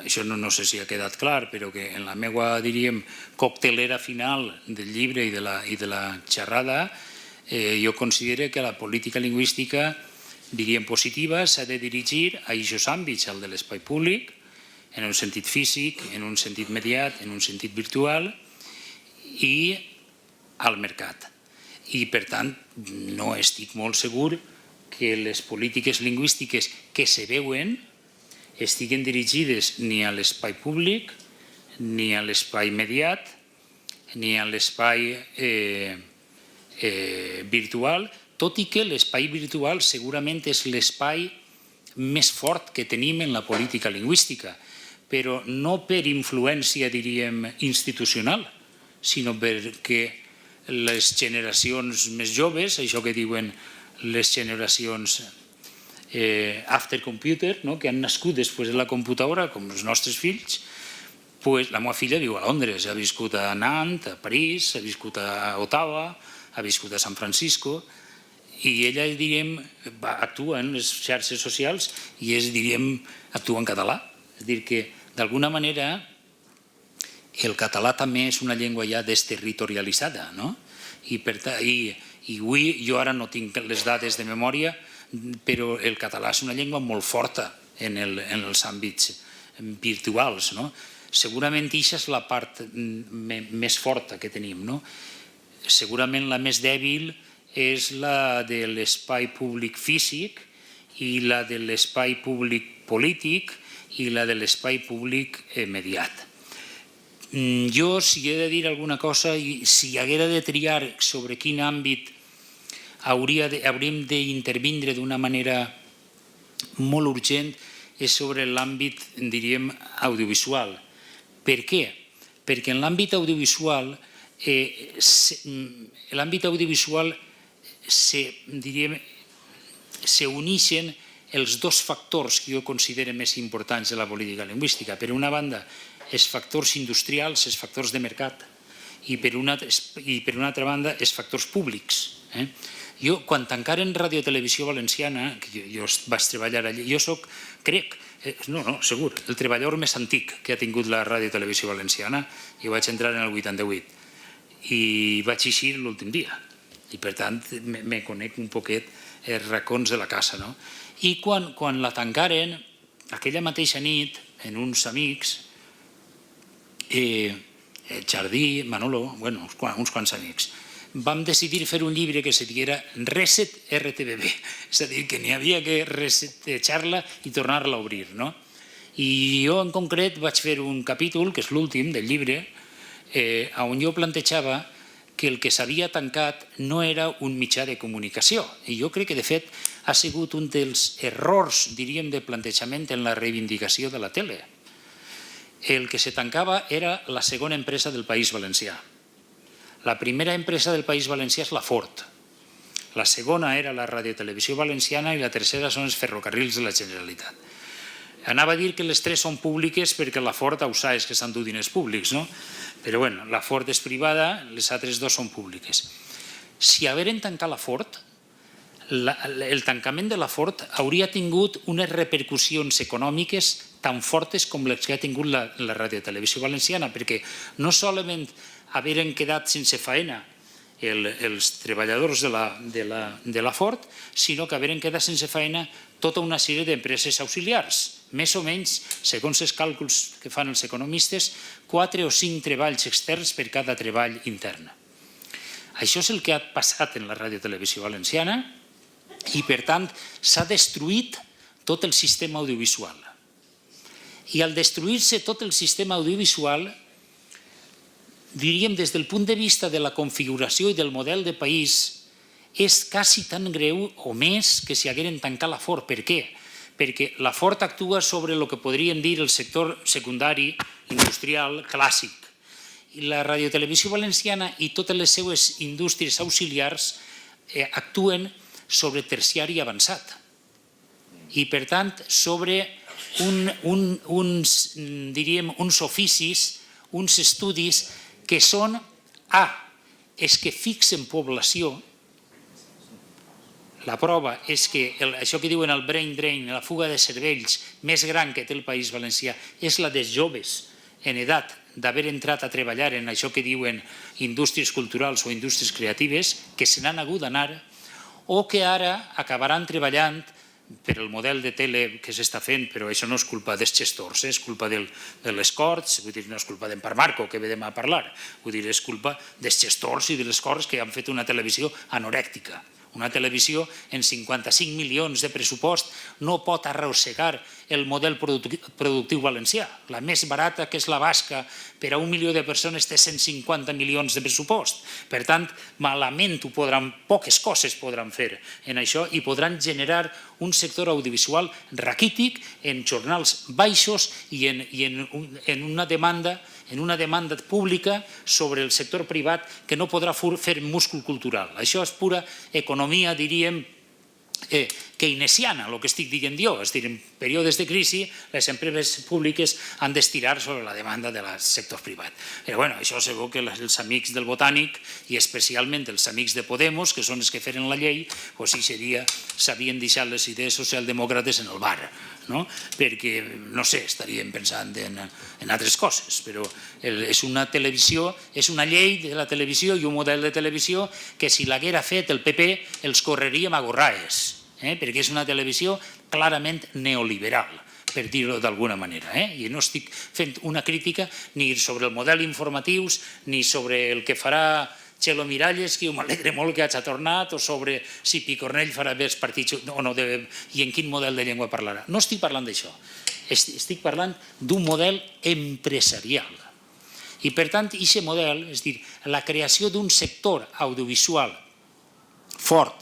això no sé si ha quedat clar, però que en la meva, diríem, coctelera final del llibre i de la xerrada, jo considero que la política lingüística, diríem, positiva, s'ha de dirigir a aquests àmbits, al de l'espai públic, en un sentit físic, en un sentit mediat, en un sentit virtual i al mercat. I, per tant, no estic molt segur que les polítiques lingüístiques que se veuen estiguen dirigides ni a l'espai públic, ni a l'espai mediat, ni a l'espai virtual, tot i que l'espai virtual segurament és l'espai més fort que tenim en la política lingüística, però no per influència, diríem, institucional, sinó perquè les generacions més joves, això que diuen les generacions after computer, que han nascut després de la computadora, com els nostres fills, la meva filla viu a Londres, ha viscut a Nantes, a París, ha viscut a Ottawa, ha viscut a San Francisco, i ella, diríem, actua en les xarxes socials i actua en català. És a dir, que d'alguna manera el català també és una llengua ja desterritorialitzada, no? I avui, jo ara no tinc les dades de memòria, però el català és una llengua molt forta en els àmbits virtuals, no? Segurament aquesta és la part més forta que tenim, no? Segurament la més dèbil és la de l'espai públic físic i la de l'espai públic polític i la de l'espai públic mediat. Jo, si he de dir alguna cosa, si haguera de triar sobre quin àmbit hauríem d'intervindre d'una manera molt urgent, és sobre l'àmbit, diríem, audiovisual. Per què? Perquè en l'àmbit audiovisual s'uneixen els dos factors que jo considero més importants de la política lingüística. Per una banda, els factors industrials, els factors de mercat, i per una altra banda, els factors públics. Jo, quan tancaren Ràdio Televisió Valenciana, que jo vaig treballar allà, jo soc, crec, segur, el treballador més antic que ha tingut la Ràdio Televisió Valenciana. Jo vaig entrar en el 88 i vaig eixir l'últim dia. I, per tant, me conec un poquet els racons de la casa. I quan la tancaren, aquella mateixa nit, en uns amics, Jardí, Manolo, uns quants amics, vam decidir fer un llibre que se diguera Reset RTBB, és a dir, que n'hi havia que resetejar-la i tornar-la a obrir. I jo en concret vaig fer un capítol, que és l'últim del llibre, on jo plantejava que el que s'havia tancat no era un mitjà de comunicació. I jo crec que, de fet, ha sigut un dels errors, diríem, de plantejament en la reivindicació de la tele. El que se tancava era la segona empresa del País Valencià. La primera empresa del País Valencià és la Ford. La segona era la Radiotelevisió Valenciana i la tercera són els ferrocarrils de la Generalitat. Anava a dir que les tres són públiques perquè la Ford ho saps que s'endú diners públics, no? Però bueno, la Ford és privada, les altres dues són públiques. Si hagueren tancat la Ford, el tancament de la Ford hauria tingut unes repercussions econòmiques tan fortes com les que ha tingut la Radiotelevisió Valenciana, perquè no solament hagueren quedat sense faena els treballadors de la Ford, sinó que hagueren quedat sense faena tota una sèrie d'empreses auxiliars. Més o menys, segons els càlculs que fan els economistes, 4 o 5 treballs externs per cada treball intern. Això és el que ha passat en la Radiotelevisió Valenciana i, per tant, s'ha destruït tot el sistema audiovisual. I al destruir-se tot el sistema audiovisual, diríem, des del punt de vista de la configuració i del model de país, és quasi tan greu o més que si hagueren tancat la Ford. Per què? perquè la Ford actua sobre el que podríem dir el sector secundari industrial clàssic. I la radiotelevisió valenciana i totes les seues indústries auxiliars actuen sobre terciari avançat. I, per tant, sobre uns oficis, uns estudis que són, és que fixen població. La prova és que això que diuen el brain drain, la fuga de cervells més gran que té el País Valencià, és la dels joves en edat d'haver entrat a treballar en això que diuen indústries culturals o indústries creatives, que se n'han hagut d'anar o que ara acabaran treballant per el model de tele que s'està fent, però això no és culpa dels gestors, és culpa de les Corts, vull dir, no és culpa d'en Marco, que ve demà a parlar, vull dir, és culpa dels gestors i de les Corts que han fet una televisió anorèctica. Una televisió en 55 milions de pressupost no pot arrossegar el model productiu valencià. La més barata, que és la basca, per a 1 milió de persones té 150 milions de pressupost. Per tant, malament poques coses podran fer en això i podran generar un sector audiovisual raquític en jornals baixos i en una demanda pública sobre el sector privat que no podrà fer múscul cultural. Això és pura economia, diríem, keynesiana, el que estic dient jo. És a dir, en períodes de crisi, les empreses públiques han d'estirar sobre la demanda del sector privat. Però bueno, això segur que els amics del Botànic, i especialment els amics de Podemos, que són els que feren la llei, s'havien deixat les idees socialdemòcrates en el bar, perquè, no sé, estaríem pensant en altres coses, però és una televisió, és una llei de la televisió i un model de televisió que si l'haguera fet el PP els correríem a gorraes, perquè és una televisió clarament neoliberal, per dir-ho d'alguna manera. I no estic fent una crítica ni sobre el model informatius, ni sobre el que farà Txelo Miralles, que m'alegre molt que hagi tornat, o sobre si Picornell farà bé els partits o no, i en quin model de llengua parlarà. No estic parlant d'això. Estic parlant d'un model empresarial. I, per tant, aquest model, és a dir, la creació d'un sector audiovisual fort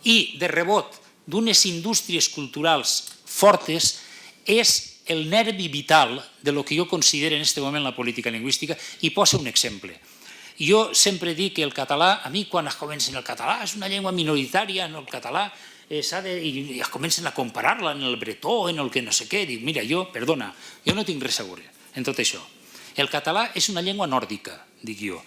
i, de rebot, d'unes indústries culturals fortes és el nervi vital del que jo considero en aquest moment la política lingüística, i poso un exemple. Jo sempre dic que el català, a mi quan es comencen el català, és una llengua minoritària en el català, i es comencen a comparar-la en el bretó, en el que no sé què, dic, mira, perdona, jo no tinc res a veure en tot això. El català és una llengua nòrdica, dic jo.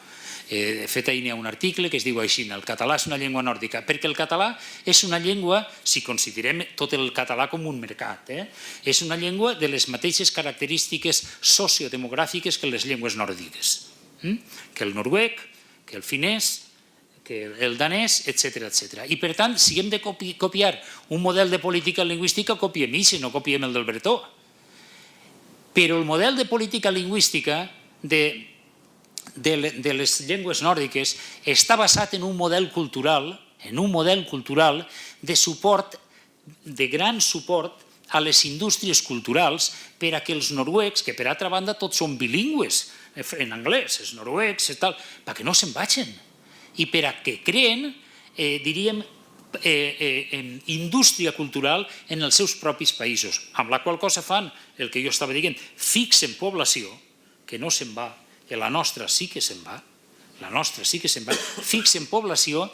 De fet, ahir n'hi ha un article que es diu així, el català és una llengua nòrdica, perquè el català és una llengua, si considerem tot el català com un mercat, és una llengua de les mateixes característiques sociodemogràfiques que les llengües nòrdiques, que el noruec, que el finès, que el danès, etc. I, per tant, si hem de copiar un model de política lingüística, copiem això, no copiem el del bretó. Però el model de política lingüística de les llengües nòrdiques està basat en un model cultural de suport, de gran suport a les indústries culturals per a que els noruecs, que per altra banda tots són bilingües en anglès, els noruecs, perquè no se'n vagin i per a que creen, diríem, indústria cultural en els seus propis països, amb la qual cosa fan el que jo estava dient, fixen població, que no se'n va, que la nostra sí que se'n va, fixen població,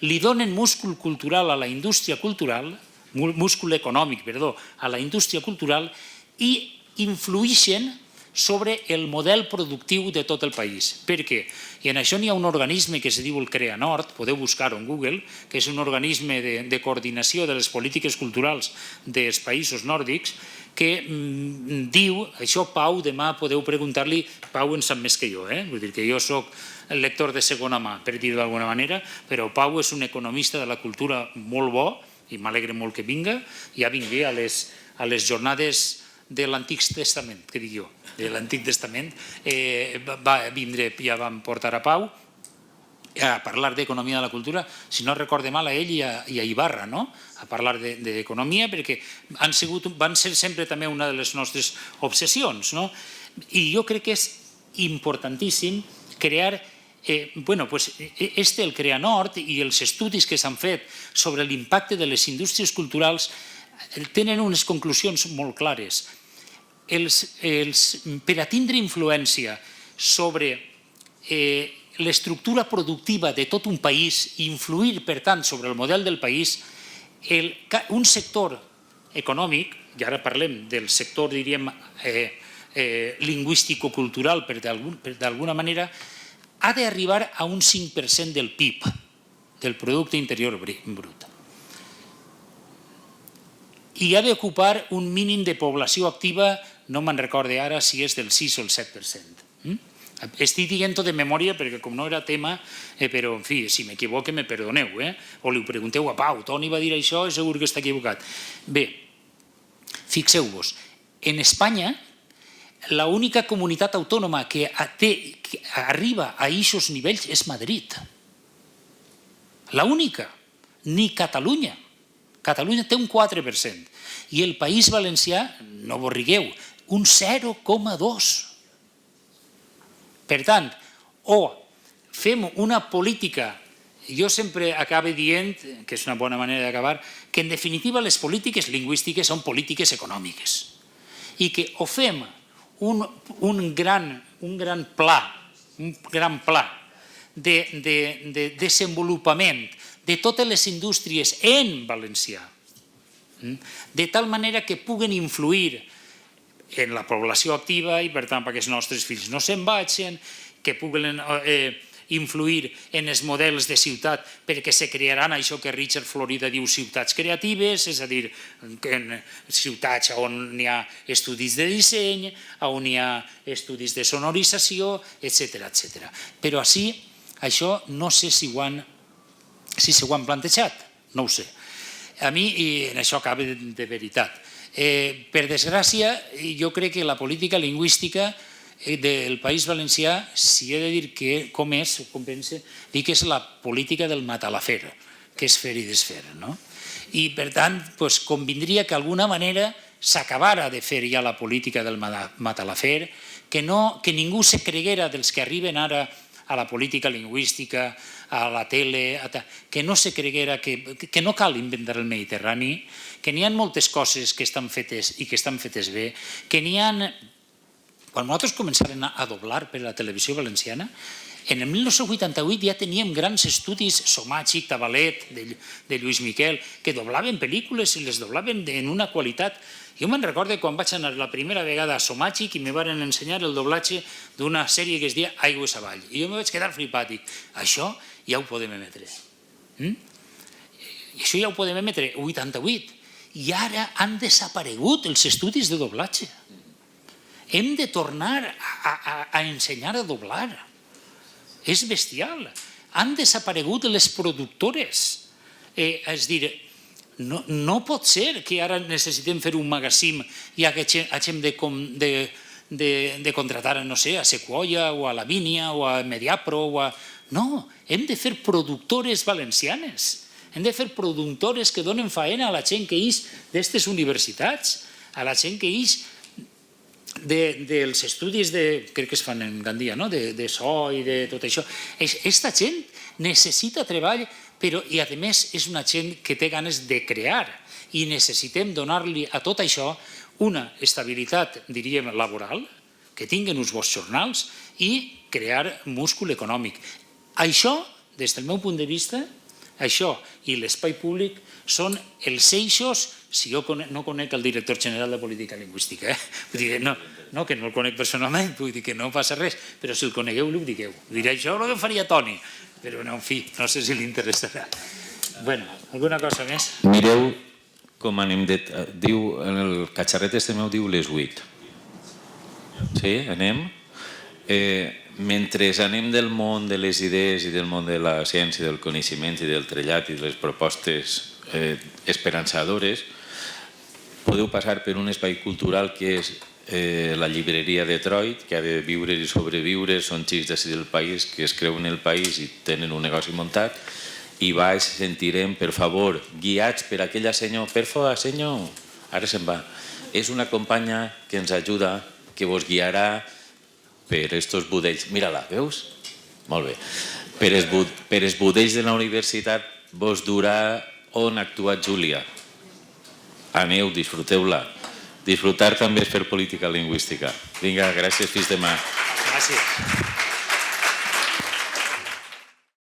li donen múscul cultural a la indústria cultural, múscul econòmic, perdó, a la indústria cultural i influïxen sobre el model productiu de tot el país. Per què? I en això n'hi ha un organisme que es diu el CreaNord, podeu buscar-ho en Google, que és un organisme de coordinació de les polítiques culturals dels països nòrdics, que diu, això Pau, demà podeu preguntar-li, Pau en sap més que jo, vull dir que jo soc el lector de segona mà, per dir-ho d'alguna manera, però Pau és un economista de la cultura molt bo, i m'alegre molt que vinga, ja vingué a les jornades de l'Antic Testament, que dic jo, de l'Antic Testament, va vindre, ja vam portar a Pau a parlar d'economia de la cultura, si no recorde mal, a ell i a Ibarra, a parlar d'economia, perquè van ser sempre també una de les nostres obsessions. I jo crec que és importantíssim crear, el CreaNord i els estudis que s'han fet sobre l'impacte de les indústries culturals tenen unes conclusions molt clares. Per a tindre influència sobre l'estructura productiva de tot un país i influir, per tant, sobre el model del país, un sector econòmic, i ara parlem del sector, diríem, lingüístico-cultural, per d'alguna manera, ha d'arribar a un 5% del PIB, del Producte Interior Brut. I ha d'ocupar un mínim de població activa, no me'n recorde ara si és del 6 o el 7%. Estic dient-ho de memòria perquè com no era tema, però en fi, si m'equivoque me perdoneu, o li ho pregunteu a Pau, Toni va dir això i segur que està equivocat. Bé, fixeu-vos, en Espanya l'única comunitat autònoma que arriba a aquests nivells és Madrid. L'única, ni Catalunya. Catalunya té un 4% i el País Valencià, no vos rigueu, un 0,2%. Per tant, o fem una política, jo sempre acabo dient, que és una bona manera d'acabar, que en definitiva les polítiques lingüístiques són polítiques econòmiques i que o fem un gran pla de desenvolupament de totes les indústries en valencià, de tal manera que puguen influir en la població activa i, per tant, perquè els nostres fills no se'n vagin, que puguen influir en els models de ciutat perquè se crearan això que Richard Florida diu ciutats creatives, és a dir, ciutats on hi ha estudis de disseny, on hi ha estudis de sonorització, etc. Però així, això no sé si ho han plantejat, no ho sé. A mi, i en això acaba de veritat, per desgràcia, jo crec que la política lingüística del País Valencià, si he de dir com és, com pense, dic que és la política del matalafer, que és fer i desfer. I per tant, convindria que d'alguna manera s'acabara de fer ja la política del matalafer, que ningú se creguera dels que arriben ara a la política lingüística, a la tele, que no se creguera que no cal inventar el Mediterrani, que n'hi ha moltes coses que estan fetes i que estan fetes bé, que n'hi ha... Quan nosaltres començàvem a doblar per a la televisió valenciana, en el 1988 ja teníem grans estudis, Somàgic, Tabalet, de Lluís Miquel, que doblaven pel·lícules i les doblaven en una qualitat. Jo me'n recordo quan vaig anar la primera vegada a Somàgic i me van ensenyar el doblatge d'una sèrie que es deia Aigües avall. I jo me vaig quedar flipat. Dic, això ja ho podem emetre. I això ja ho podem emetre, 88. I ara han desaparegut els estudis de doblatge. Hem de tornar a ensenyar a doblar. És bestial. Han desaparegut les productores. És a dir, no pot ser que ara necessitem fer un magazín i hagin de contratar, no sé, a Sequoia o a Lavínia o a Mediapro. No, hem de fer productores valencianes. Hem de fer productores que donen faena a la gent que ix d'aquestes universitats, a la gent que ix dels estudis, crec que es fan en Gandia, de so i de tot això. Aquesta gent necessita treball, però i a més és una gent que té ganes de crear i necessitem donar-li a tot això una estabilitat, diríem, laboral, que tinguin uns bons jornals i crear múscul econòmic. Això, des del meu punt de vista, això i l'espai públic són els eixos. Si jo no conec el director general de política lingüística, no, que no el conec personalment, vull dir que no passa res, però si el conegueu, li ho digueu. Diré això el que faria Toni, però en fi, no sé si li interessarà. Bueno, alguna cosa més? Mireu com anem de... Diu, en el catxarret este meu diu les 8. Sí, anem? Mentre anem del món de les idees i del món de la ciència, del coneixement i del trellat i de les propostes esperançadores, podeu passar per un espai cultural que és la llibreria Detroit, que ha de viure i sobreviure, són xics d'ací del país que es creuen el país i tenen un negoci muntat, i baix sentirem, per favor, guiats per aquella senyor, per favor, senyor, ara se'n va. És una companya que ens ajuda, que vos guiarà per estos budells. Mira-la, veus? Molt bé. Per els budells de la universitat vos durà on ha actuat Júlia. aneu, disfruteu-la. Disfrutar també és fer política lingüística. Vinga, gràcies, fins demà. Gràcies.